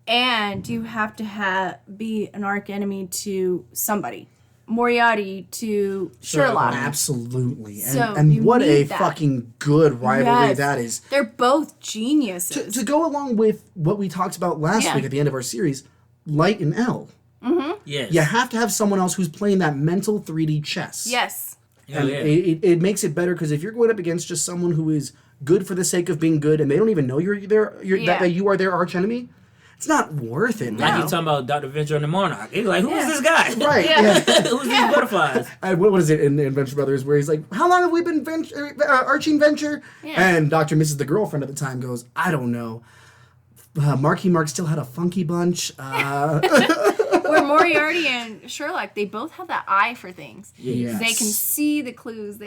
B: and you have to be an arch enemy to somebody. Moriarty to Sherlock.
C: Absolutely.
B: So
C: And
B: you
C: what a
B: need that.
C: fucking good rivalry
B: Yes.
C: that is.
B: They're both geniuses.
C: To go along with what we talked about last
B: Yeah.
C: week at the end of our series, Light and L.
A: Yes.
C: You have to have someone else who's playing that mental 3D chess.
B: Yes.
A: Hell
C: And
A: yeah.
C: it makes it better because if you're going up against just someone who is good for the sake of being good and they don't even know that you are their arch enemy, it's not worth it.
A: Like
C: now.
A: you talking about Dr. Venture and the Monarch. He's like, who is this guy?
C: Right.
B: Yeah.
C: Yeah.
A: Who's these butterflies?
C: What is it in Venture Brothers where he's like, how long have we been arching Venture?
B: Yeah.
C: And Dr. Mrs. the girlfriend at the time goes, I don't know. Marky Mark still had a funky bunch.
B: Where Moriarty and Sherlock, they both have that eye for things.
C: Yes.
B: They can see the clues.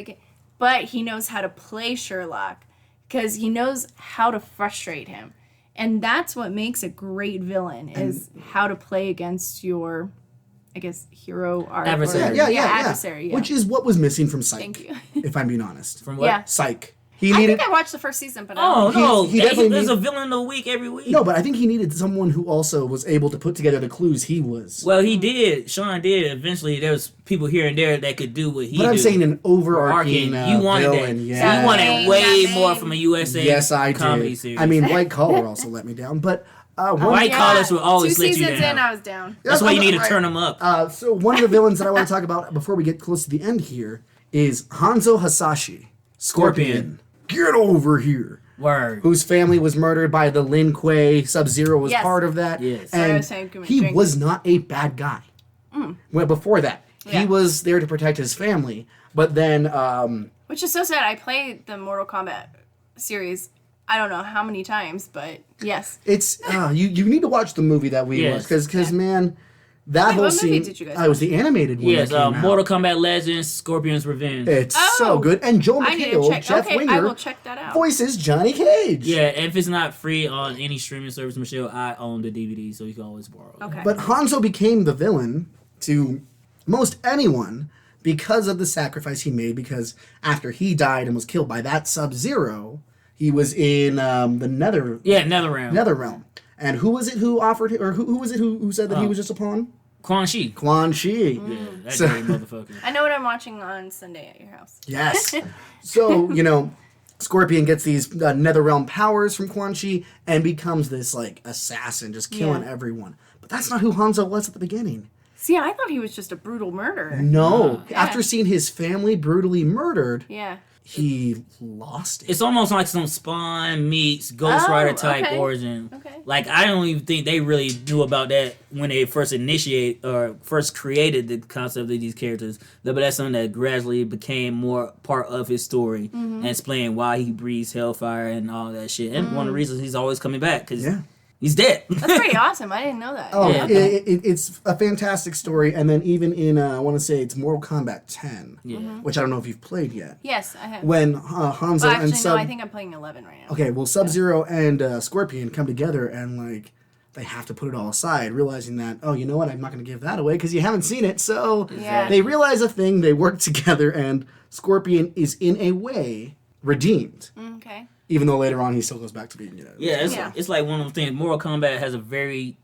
B: But he knows how to play Sherlock because he knows how to frustrate him. And that's what makes a great villain is how to play against your, I guess, hero arc.
A: Adversary.
B: Or,
C: Yeah.
B: adversary. Yeah.
C: Which is what was missing from Psych.
B: Thank you.
C: If I'm being honest.
A: From what?
B: Yeah.
C: Psych. He
B: I
C: needed.
B: think I watched the first season, but I
A: Oh,
B: don't
A: no.
C: He definitely
A: There's a
C: need-
A: villain of the week every week.
C: No, but I think he needed someone who also was able to put together the clues he was.
A: Well, he did. Sean did. Eventually, there was people here and there that could do what he
C: But I'm
A: do.
C: saying an overarching
A: You wanted
C: villain.
A: that.
C: Yeah.
A: You wanted
B: That
A: way
B: main-
A: more from a USA
C: Yes, I
A: comedy
C: did.
A: series.
C: I mean, White Collar also let me down, but one
A: White Collars will always
B: 2
A: let you
B: seasons
A: down.
B: in, I was down.
A: That's why you need to
C: Right.
A: turn them up.
C: So one of the villains that I want to talk about before we get close to the end here is Hanzo Hasashi, Scorpion. Get over here.
A: Word.
C: Whose family was murdered by the Lin Kuei. Sub-Zero was
B: Yes.
C: part of that.
A: Yes.
B: Sorry, I
C: And
B: was saying too much
C: he
B: drink.
C: was not a bad guy. Well, before that, he
B: Yeah.
C: was there to protect his family. But then,
B: Which is so sad. I played the Mortal Kombat series. I don't know how many times, but yes.
C: it's you need to watch the movie that we
A: Yes.
C: watched because man, that
B: Wait,
C: whole
B: what movie
C: scene.
B: did you guys
C: it was the animated one.
A: Yes,
C: that came out.
A: Mortal Kombat Legends, Scorpion's Revenge.
C: It's so
B: Oh,
C: good, and Joel
B: I need to
C: McHale,
B: check.
C: Jeff
B: Okay,
C: Winger,
B: I will check that out.
C: voices Johnny Cage.
A: Yeah, and if it's not free on any streaming service, Michelle, I own the DVD, so you can always borrow it.
B: Okay.
C: But Hanzo became the villain to most anyone because of the sacrifice he made. Because after he died and was killed by that Sub-Zero, he was in the Nether
A: Yeah, NetherRealm.
C: And who was it who offered, or who was it who said that he was just a pawn?
A: Quan Chi.
C: Quan Chi.
A: Yeah, that
C: So-
A: dirty motherfucker.
B: I know what I'm watching on Sunday at your house.
C: Yes. So, Scorpion gets these Netherrealm powers from Quan Chi and becomes this, like, assassin, just killing
B: Yeah.
C: everyone. But that's not who Hanzo was at the beginning.
B: See, I thought he was just a brutal murderer.
C: No.
B: Yeah.
C: After seeing his family brutally murdered,
B: Yeah.
C: he lost it.
A: It's almost like some Spawn meets Ghost
B: Oh,
A: Rider type
B: okay.
A: origin.
B: Okay.
A: Like, I don't even think they really knew about that when they first first created the concept of these characters. But that's something that gradually became more part of his story and explain why he breathes hellfire and all that shit. And one of the reasons he's always coming back, because
C: Yeah.
A: he's dead.
B: That's pretty awesome. I didn't know that.
C: Oh,
A: Yeah.
C: it's a fantastic story. And then even in, I want to say it's Mortal Kombat 10, which I don't know if you've played yet.
B: Yes, I have.
C: When Hanzo
B: Well, actually,
C: and Sub...
B: no, I think I'm playing 11 right now.
C: Okay, well, Sub-Zero and Scorpion come together and, like, they have to put it all aside, realizing that, oh, you know what, I'm not going to give that away because you haven't seen it. So
B: Yeah.
C: they realize a thing, they work together, and Scorpion is, in a way, redeemed.
B: Okay.
C: Even though later on he still goes back to being,
A: Yeah,
B: Yeah.
A: it's like one of those things. Mortal Kombat has a very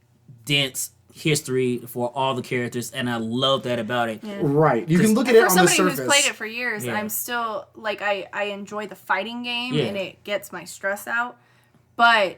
A: dense history for all the characters, and I love that about it.
C: Right. You can look at it
B: For
C: on the
B: somebody
C: surface.
B: who's played it for years,
A: Yeah.
B: I'm still, like, I enjoy the fighting game,
A: Yeah.
B: and it gets my stress out. But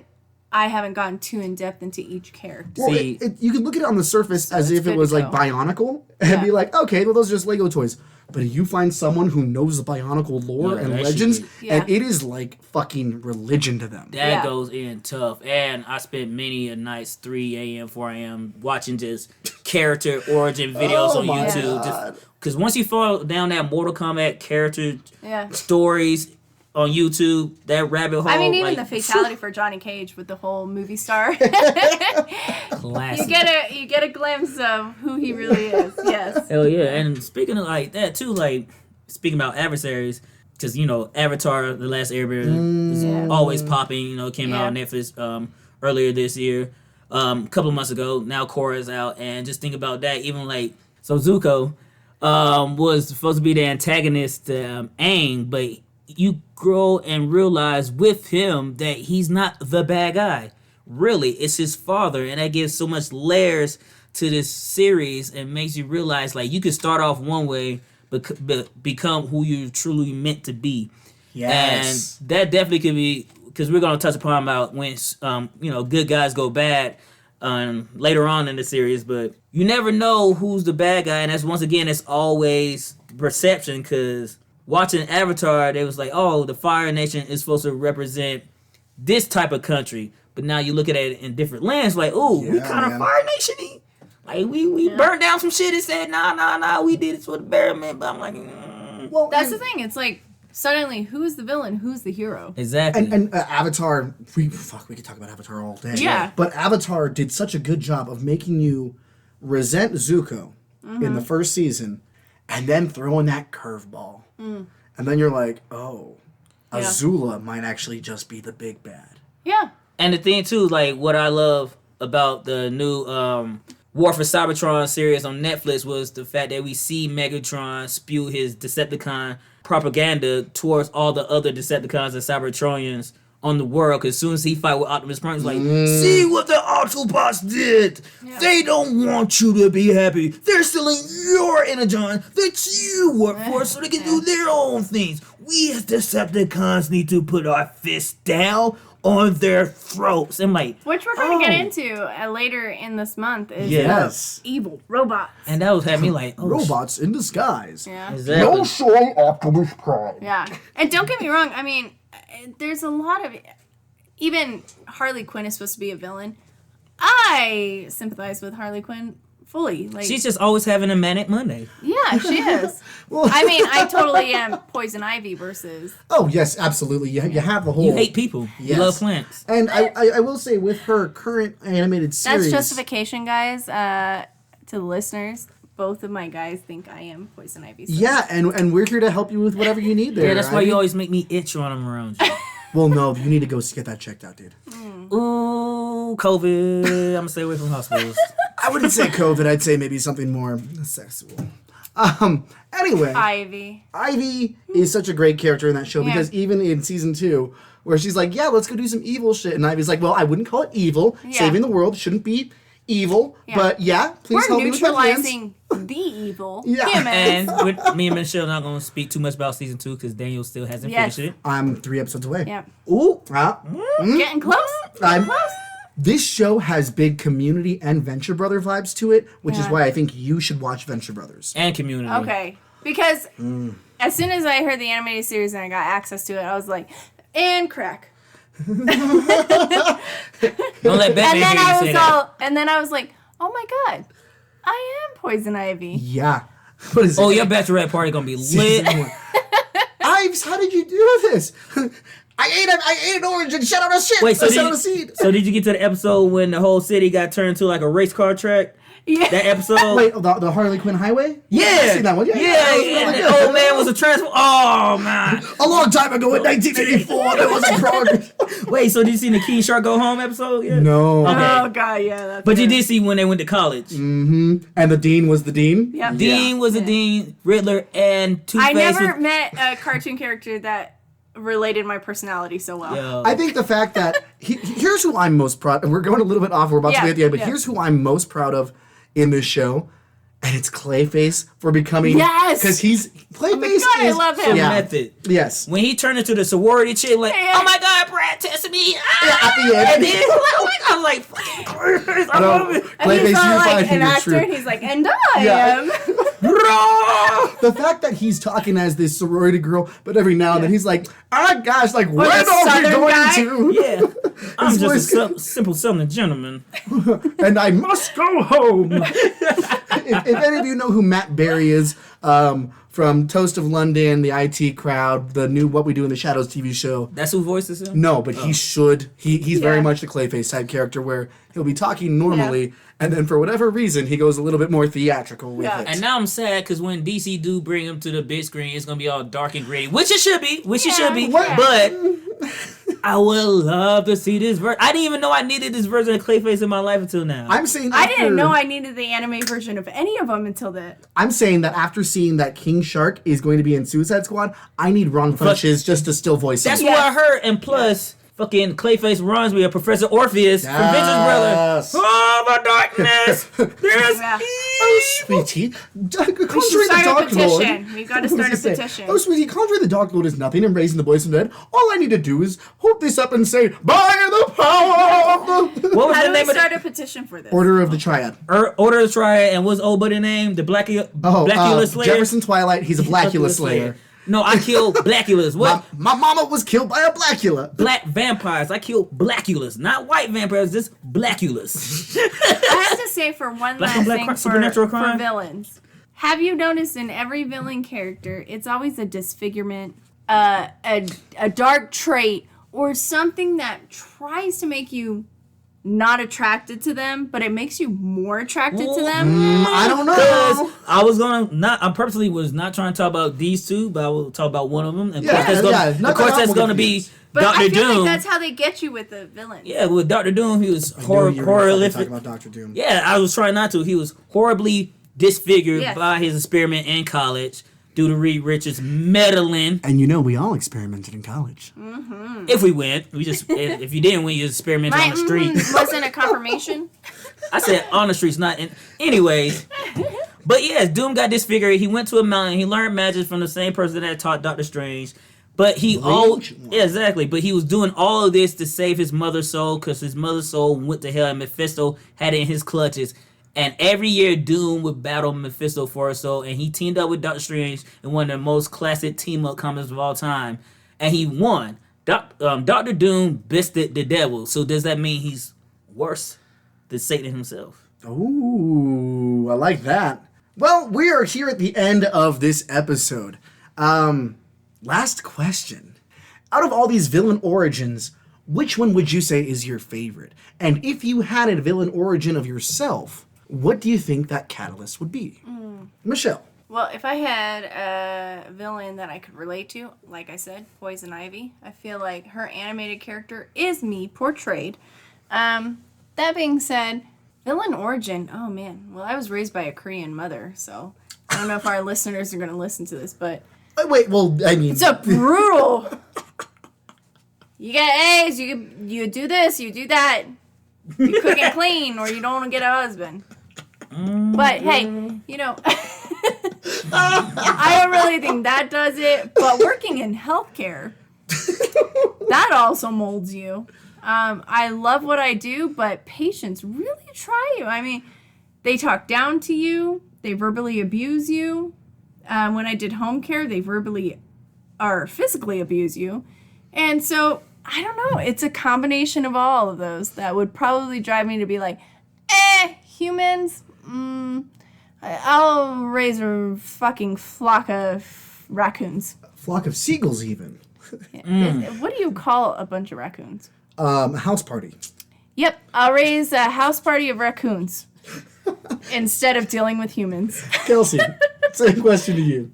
B: I haven't gotten too in-depth into each character.
C: Well,
A: See-
C: you can look at it on the surface as
B: it's
C: if it
B: good
C: was
B: to
C: like
B: know.
C: Bionicle and
B: Yeah.
C: be like, okay, well, those are just Lego toys. But you find someone who knows the Bionicle lore
A: Yeah,
C: and
A: that shit
C: legends,
A: is-
B: Yeah.
C: and it is like fucking religion to them.
A: That
B: Yeah.
A: goes in tough. And I spent many a nights, 3 a.m., 4 a.m., watching just character origin videos
C: Oh
A: on
C: my
A: YouTube.
C: God.
A: Because once you fall down that Mortal Kombat character
B: Yeah.
A: stories on YouTube, that rabbit hole.
B: I mean, even
A: like,
B: the fatality for Johnny Cage with the whole movie star.
A: classic.
B: you get a glimpse of who he really is. Yes.
A: Hell yeah. And speaking of like that too, like speaking about adversaries, because Avatar: The Last Airbender is
B: Yeah.
A: always popping. It came out on
B: Yeah.
A: Netflix earlier this year, a couple of months ago. Now Korra's out, and just think about that. Even like Zuko was supposed to be the antagonist to Aang, but you grow and realize with him that he's not the bad guy. Really, it's his father, and that gives so much layers to this series and makes you realize like you could start off one way but become who you truly meant to be.
C: Yes.
A: And that definitely could be, because we're going to touch upon about when good guys go bad later on in the series, but you never know who's the bad guy, and that's once again it's always perception, because watching Avatar they was like, oh, the Fire Nation is supposed to represent this type of country, but now you look at it in different lands like, oh, we kind of Fire Nation-y. Like we burnt down some shit and said nah, we did it for the betterment, but I'm like
B: well, that's the thing, it's like suddenly who's the villain, who's the hero.
A: Exactly.
C: And Avatar, we could talk about Avatar all day.
B: Yeah.
C: But Avatar did such a good job of making you resent Zuko in the first season, and then throwing that curveball. And then you're like, oh, Azula might actually just be the big bad.
B: Yeah.
A: And the thing too, like what I love about the new War for Cybertron series on Netflix was the fact that we see Megatron spew his Decepticon propaganda towards all the other Decepticons and Cybertronians on the world. Because as soon as he fight with Optimus Prime, he's like, see what the Autobots did. Yeah. They don't want you to be happy. They're stealing your energon that you work for so they can do their own things. We as Decepticons need to put our fists down on their throats. I'm like,
B: which we're going to get into later in this month is evil robots.
A: And that was had me like,
C: robots in disguise.
B: Yeah.
A: Exactly.
F: No show Optimus Prime.
B: Yeah. And don't get me wrong, I mean, there's a lot of, even Harley Quinn is supposed to be a villain. I sympathize with Harley Quinn fully. Like,
A: she's just always having a manic Monday.
B: Yeah, she is.
C: Well,
B: I mean, I totally am Poison Ivy versus.
C: Oh yes, absolutely. You have the whole.
A: You hate people.
C: Yes.
A: You love plants.
C: And I will say with her current animated series.
B: That's justification, guys. To the listeners, both of my guys think I am Poison Ivy. So.
C: Yeah, and we're here to help you with whatever you need there.
A: Yeah, that's why you always make me itch when I'm around you.
C: Well, no, you need to go get that checked out, dude.
A: Ooh, COVID. I'm gonna stay away from hospitals.
C: I wouldn't say COVID. I'd say maybe something more sexual. Anyway, Ivy is such a great character in that show because even in season 2, where she's like, "Yeah, let's go do some evil shit," and Ivy's like, "Well, I wouldn't call it evil. Saving the world shouldn't be evil, but please help me with my plans."
B: We're neutralizing the evil.
C: Yeah,
A: and with me and Michelle not gonna speak too much about season 2 because Daniel still hasn't finished it.
C: I'm 3 episodes away.
B: Yeah.
C: Ooh,
B: getting close.
C: This show has big Community and Venture Brother vibes to it, which is why I think you should watch Venture Brothers.
A: And Community.
B: Okay. Because as soon as I heard the animated series and I got access to it, I was like, and crack.
A: Don't let Batman hear you say that.
B: And then I was like, oh my God, I am Poison Ivy.
C: Yeah. What is it?
A: Oh, your bachelorette party gonna be lit.
C: Ives, how did you do this? I ate an orange and shut out a shit.
A: Wait, so
C: shut out a seed.
A: So did you get to the episode when the whole city got turned to like a race car track?
B: Yeah.
A: That episode?
C: Wait, the Harley Quinn Highway?
A: Yeah.
C: I've seen that one. Yeah.
A: And the old man was a transformer. Oh, man.
C: A long time ago in 1984, there was a progress.
A: Wait, so did you see the King Shark Go Home episode yet?
C: No.
A: Okay.
B: Oh, God, yeah. That's
A: But you did see when they went to college.
C: Mm-hmm. And the dean was the dean?
B: Yep.
A: Dean was the Dean, Riddler, and Two-Face.
B: I never met a cartoon character that related my personality so well.
A: Yo.
C: I think the fact that here's who I'm most proud of. We're going a little bit off. We're about to be at the end, but here's who I'm most proud of in this show, and it's Clayface for becoming because he's Clayface.
B: God, I love him.
A: Method.
C: Yes.
A: When he turned into the sorority chick, like, oh my God, Brad tested me.
C: At the end.
A: And then he's like, oh my God, I'm like, fucking Clayface, I love it.
B: And he's not like an
C: human
B: actor,
C: truth.
B: and he's like, and I am.
C: The fact that he's talking as this sorority girl, but every now and then he's like, gosh, like, when
B: the
C: are we
B: Southern
C: going
B: guy?
C: to?
A: Yeah. I'm
C: voice-
A: just a simple Southern gentleman.
C: And I must go home. if any of you know who Matt Berry is, from Toast of London, the IT Crowd, the new What We Do in the Shadows TV show.
A: That's who voices him?
C: No, but he should. He's very much the Clayface type character where he'll be talking normally, and then for whatever reason, he goes a little bit more theatrical with it.
A: And now I'm sad because when DC do bring him to the big screen, it's going to be all dark and gritty, which it should be. But I would love to see this version. I didn't even know I needed this version of Clayface in my life until now.
C: I'm saying
B: I didn't know I needed the anime version of any of them until that.
C: I'm saying that after seeing that King Shark is going to be in Suicide Squad, I need Ron Funches just to still voice him.
A: That's what I heard. And plus, Fucking Clayface reminds me of Professor Orpheus from Vince's brother.
C: Yes.
A: Oh, the darkness! There's
B: Yeah.
C: Oh, sweetie.
B: We
C: Conjuring
B: should
C: the
B: start a
C: Dark Lord.
B: petition. We've got to
C: I was
B: start a
C: gonna say,
B: petition.
C: Oh, sweetie, conjuring the Dark Lord is nothing and raising the boys from the dead. All I need to do is hold this up and say, by the power of the...
A: what was
B: How
A: the
B: do we
A: name of
B: start a petition for this?
C: Order of the Triad.
A: Order of Triad, and what's old buddy name? The Blackula Slayer.
C: Jefferson Twilight, he's a Blackula Slayer.
A: No, I killed Blackulas. What?
C: My mama was killed by a Blackula.
A: Black vampires. I killed Blackulas, not white vampires. Just Blackulas.
B: I have to say for one
A: Black on
B: last
A: black
B: thing
A: supernatural
B: for
A: crime?
B: villains. Have you noticed in every villain character, it's always a disfigurement, a dark trait, or something that tries to make you not attracted to them, but it makes you more attracted to them?
C: I don't know.
A: Because I purposely was not trying to talk about these two, but I will talk about one of them. And
C: Yeah,
A: of course, that's
C: yeah,
A: of course, that's
C: we'll
A: going to
C: get
A: be
C: confused.
B: But
A: Doctor
B: I feel
A: Doom.
B: like that's how they get you with the villains.
A: Yeah, with Doctor Doom, he was
C: I knew you were gonna
A: horrific.
C: talk about Dr. Doom.
A: Yeah, I was trying not to. He was horribly disfigured
B: Yes.
A: by his experiment in college due to Reed Richards meddling.
C: And you know, we all experimented in college.
A: If we win, we just if you didn't win, you just experimented
B: My
A: on the street.
B: wasn't a confirmation.
A: I said on the streets, not in. Anyways, but yes, Doom got disfigured. He went to a mountain. He learned magic from the same person that taught Doctor Strange. But he yeah, exactly. But he was doing all of this to save his mother's soul because his mother's soul went to hell, and Mephisto had it in his clutches. And every year, Doom would battle Mephisto for her soul, and he teamed up with Doctor Strange in one of the most classic team-up comics of all time, and he won. Doctor Doom bested the devil. So does that mean he's worse than Satan himself?
C: Ooh, I like that. Well, we are here at the end of this episode. Last question. Out of all these villain origins, which one would you say is your favorite? And if you had a villain origin of yourself, what do you think that catalyst would be? Michelle.
B: Well, if I had a villain that I could relate to, like I said, Poison Ivy, I feel like her animated character is me portrayed. That being said, villain origin, oh man, well, I was raised by a Korean mother, so I don't know if our listeners are going to listen to this, but
C: Wait, well, I mean...
B: it's a brutal. You get A's, you do this, you do that. You cook and clean, or you don't get a husband. But hey, you know, I don't really think that does it. But working in healthcare, that also molds you. I love what I do, but patients really try you. I mean, they talk down to you. They verbally abuse you. When I did home care, they verbally or physically abuse you. And so, I don't know. It's a combination of all of those that would probably drive me to be like, humans, I'll raise a fucking flock of raccoons.
C: Flock of seagulls, even.
B: What do you call a bunch of raccoons?
C: House party.
B: Yep, I'll raise a house party of raccoons instead of dealing with humans.
C: Kelsey, same question to you.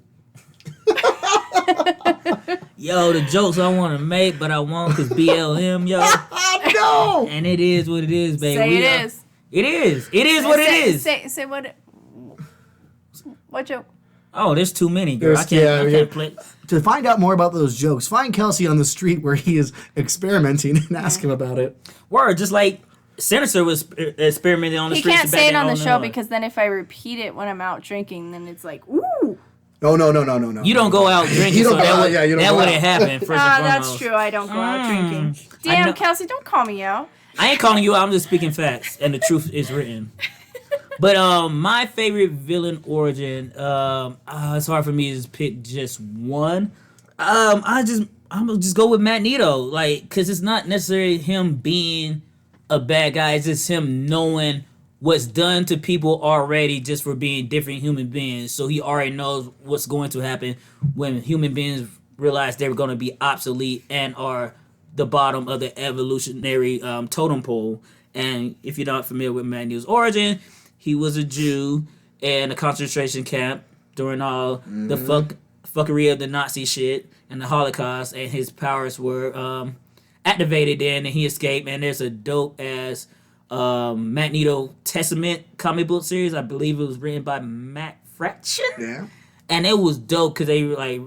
A: Yo, the jokes I want to make, but I won't because BLM, yo.
C: No!
A: And it is what it is, baby.
B: Say it is.
A: It is. It is what it is.
B: Say what joke?
A: Oh, there's too many, girl. I can't play.
C: To find out more about those jokes, find Kelsey on the street where he is experimenting and ask him about it.
A: Word, just like Senator was experimenting on the
B: He
A: streets.
B: can't say it on the show because then if I repeat it when I'm out drinking, then it's like, ooh.
C: No.
A: You don't go out drinking,
C: You don't
A: so
C: go
A: that
C: out,
A: would,
C: yeah, you don't
A: that
C: go
A: wouldn't
C: out.
A: happen, first and
B: That's
A: foremost.
B: true. I don't go out drinking.
A: I know-
B: Damn, Kelsey, don't call me out.
A: I ain't calling you out, I'm just speaking facts, and the truth is written. But my favorite villain origin, it's hard for me to pick just one. I'm gonna just go with Magneto, like, cause it's not necessarily him being a bad guy, it's just him knowing what's done to people already just for being different human beings. So he already knows what's going to happen when human beings realize they're going to be obsolete and are the bottom of the evolutionary totem pole. And if you're not familiar with Magneto's origin, he was a Jew in a concentration camp during all the fuckery of the Nazi shit and the Holocaust, and his powers were activated then, and he escaped. And there's a dope ass Magneto Testament comic book series. I believe it was written by Matt Fraction.
C: Yeah.
A: And it was dope because they like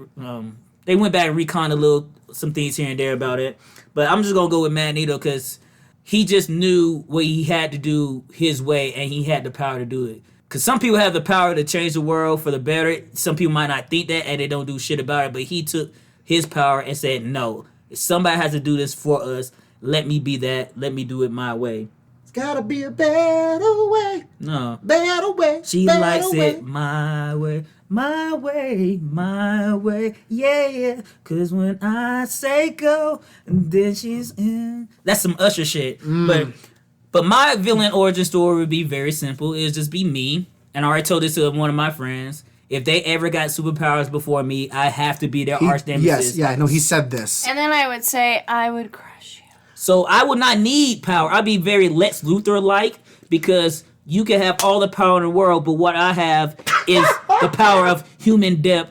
A: they went back and reconned some things here and there about it. But I'm just gonna go with Magneto because he just knew what he had to do his way, and he had the power to do it. Because some people have the power to change the world for the better. Some people might not think that, and they don't do shit about it. But he took his power and said, no, if somebody has to do this for us, let me be that. Let me do it my way.
C: It's gotta be a better way.
A: No.
C: Better way.
A: She
C: better
A: likes
C: way.
A: it my way. My way, my way, yeah. Cause when I say go, then she's in. That's some Usher shit. But my villain origin story would be very simple. It'd just be me. And I already told this to one of my friends. If they ever got superpowers before me, I have to be their arch nemesis.
C: Yes, yeah, no, he said this.
B: And then I would say I would crush you.
A: So I would not need power. I'd be very Lex Luthor-like because you can have all the power in the world, but what I have is the power of human doubt,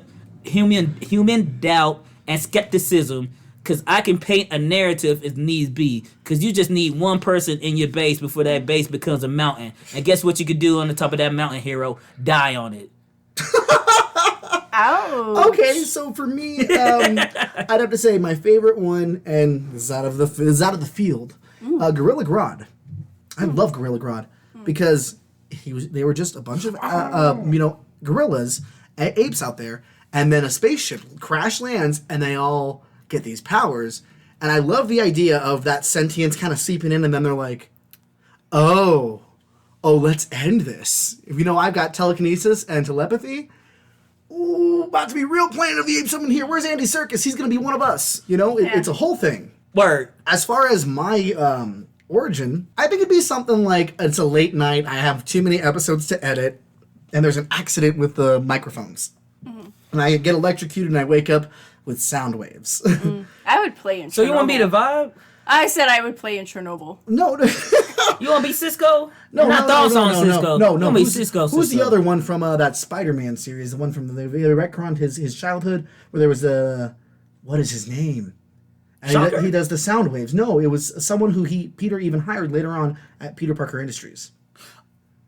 A: and skepticism. Because I can paint a narrative if needs be. Because you just need one person in your base before that base becomes a mountain. And guess what you could do on the top of that mountain, hero? Die on it.
B: Ouch.
C: Okay, so for me, I'd have to say my favorite one, and this is out of the field, Gorilla Grodd. I love Gorilla Grodd because they were just a bunch of gorillas, apes out there, and then a spaceship crash lands, and they all get these powers. And I love the idea of that sentience kind of seeping in, and then they're like, oh, let's end this. I've got telekinesis and telepathy. Ooh, about to be real Planet of the Apes up in here. Where's Andy Serkis? He's going to be one of us. It's a whole thing.
A: Word.
C: As far as my origin, I think it'd be something like it's a late night, I have too many episodes to edit, and there's an accident with the microphones. And I get electrocuted and I wake up with sound waves.
B: I would play in Chernobyl.
A: So you want to be the vibe?
B: I said I would play in Chernobyl.
C: No.
A: You want to be Cisco?
C: No,
A: Not thoughts on Cisco.
C: No.
A: You wanna be Cisco.
C: Who's the other one from that Spider-Man series? The one from the retconned his childhood, where there was what is his name? And he does the sound waves. No, it was someone who Peter even hired later on at Peter Parker Industries.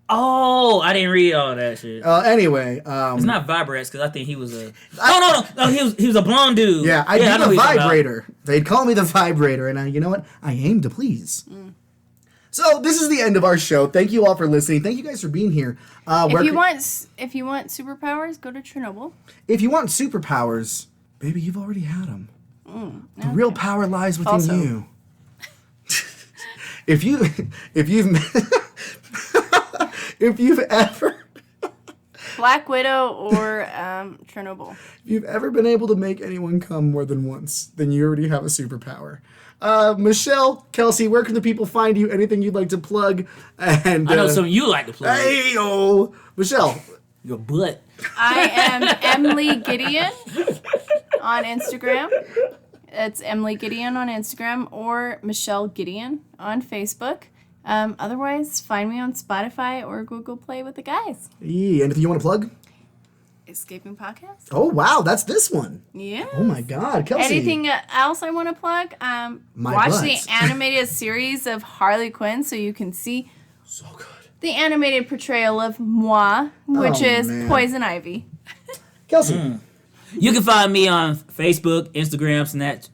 A: Oh, I didn't read all that shit.
C: Anyway,
A: it's not Vibrex because I think he was a. No. He was a blonde dude.
C: Yeah, I'd be the vibrator. They'd call me the vibrator, and you know what? I aim to please. So this is the end of our show. Thank you all for listening. Thank you guys for being here.
B: If you want superpowers, go to Chernobyl.
C: If you want superpowers, baby, you've already had them. The real power lies within you. If you've ever
B: Black Widow or Chernobyl.
C: If you've ever been able to make anyone come more than once, then you already have a superpower. Michelle, Kelsey, where can the people find you? Anything you'd like to plug? And
A: I know something you like to plug.
C: Hey-o. Michelle.
A: Your butt.
B: I am Emily Gideon on Instagram. It's Emily Gideon on Instagram or Michelle Gideon on Facebook. Otherwise, find me on Spotify or Google Play with the guys.
C: Yeah, anything you want to plug?
B: Escaping Podcast.
C: Oh, wow, that's this one.
B: Yeah.
C: Oh, my God. Kelsey.
B: Anything else I want to plug? Watch the animated series of Harley Quinn so you can see
C: so good.
B: The animated portrayal of moi, which is Poison Ivy.
C: Kelsey.
A: You can find me on Facebook, Instagram,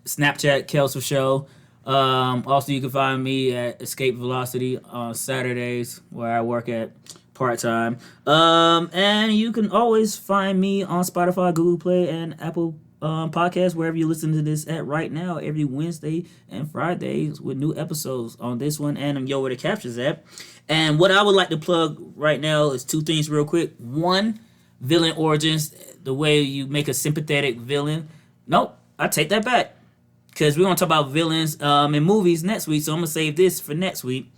A: Snapchat, Kelsey Show. Also, you can find me at Escape Velocity on Saturdays, where I work at part-time. And you can always find me on Spotify, Google Play, and Apple Podcasts, wherever you listen to this at right now, every Wednesday and Fridays with new episodes on this one and Yo Where the Captures at. And what I would like to plug right now is two things real quick. One, villain origins, the way you make a sympathetic villain. Nope, I take that back. Because we're going to talk about villains in movies next week, so I'm going to save this for next week.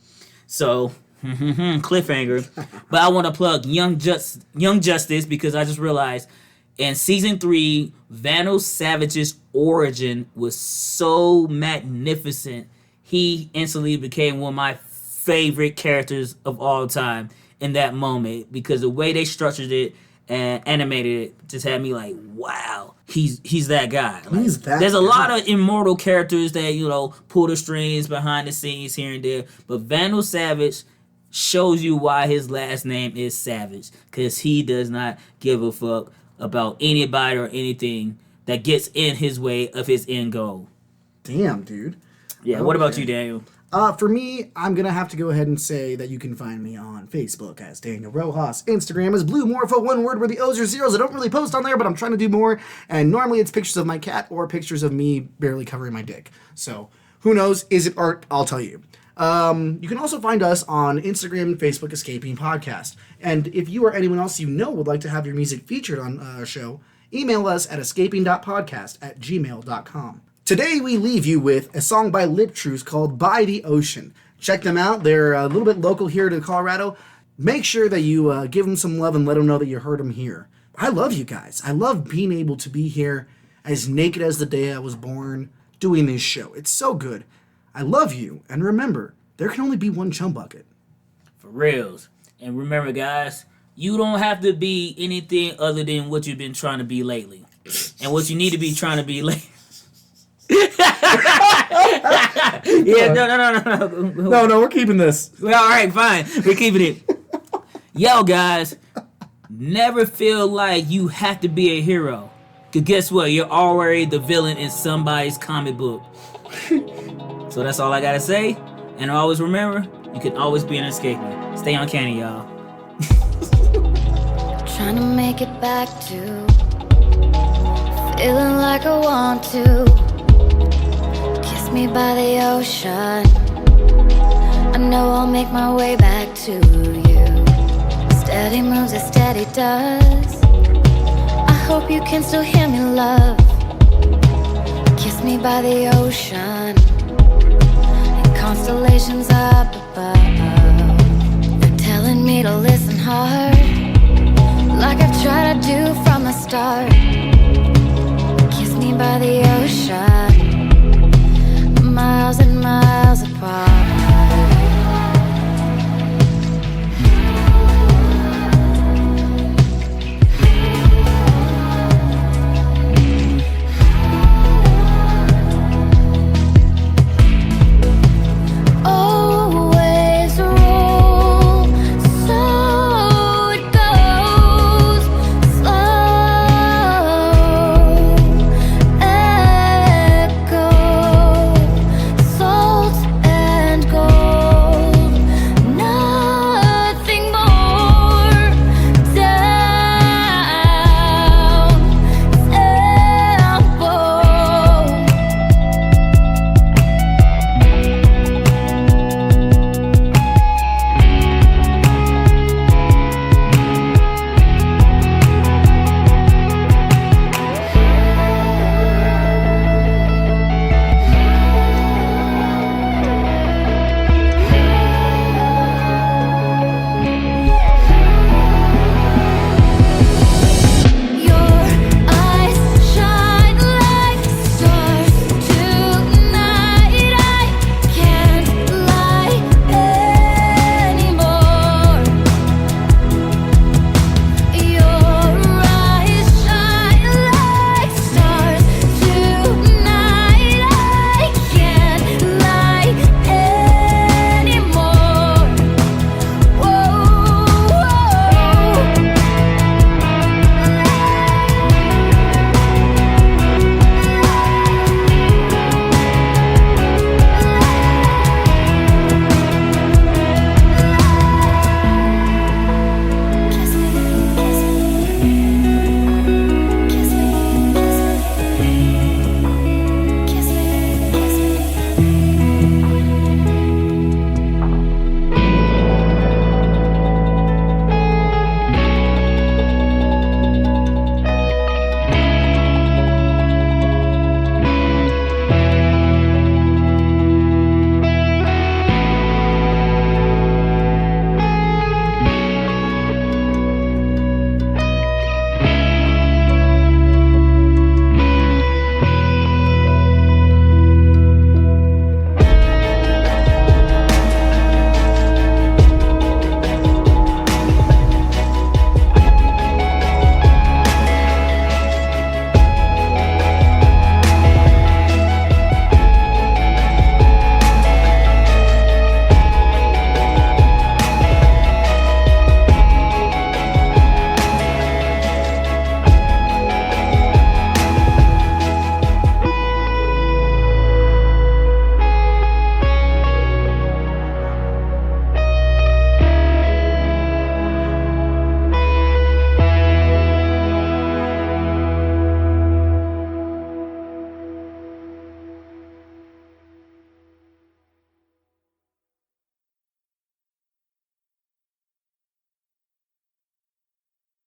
A: So, cliffhanger. But I want to plug Young Justice because I just realized in Season 3, Vandal Savage's origin was so magnificent. He instantly became one of my favorite characters of all time in that moment because the way they structured it and animated it just had me like, wow, he's that guy. Like, there's a lot of immortal characters that, pull the strings behind the scenes here and there, but Vandal Savage shows you why his last name is Savage, because he does not give a fuck about anybody or anything that gets in his way of his end goal.
C: Damn, dude.
A: Yeah, what about
C: Okay.
A: you, Daniel?
C: For me, I'm going to have to go ahead and say that you can find me on Facebook as Daniel Rojas. Instagram is Blue Morpho, one word where the O's are zeros. I don't really post on there, but I'm trying to do more. And normally it's pictures of my cat or pictures of me barely covering my dick. So who knows? Is it art? I'll tell you. You can also find us on Instagram and Facebook, Escaping Podcast. And if you or anyone else you know would like to have your music featured on our show, email us at escaping.podcast@gmail.com. Today we leave you with a song by Liptruce called By the Ocean. Check them out. They're a little bit local here to Colorado. Make sure that you give them some love and let them know that you heard them here. I love you guys. I love being able to be here as naked as the day I was born doing this show. It's so good. I love you. And remember, there can only be one chum bucket.
A: For reals. And remember, guys, you don't have to be anything other than what you've been trying to be lately. And what you need to be trying to be lately. Yeah, no.
C: No, we're keeping this.
A: Well, all right, fine. We're keeping it. Yo, guys, never feel like you have to be a hero. Because guess what? You're already the villain in somebody's comic book. So that's all I got to say. And always remember, you can always be an escapement. Stay uncanny, y'all.
H: Trying to make it back to feeling like I want to kiss me by the ocean. I know I'll make my way back to you. Steady moves as steady does. I hope you can still hear me, love. Kiss me by the ocean and constellations up above. They're telling me to listen hard, like I've tried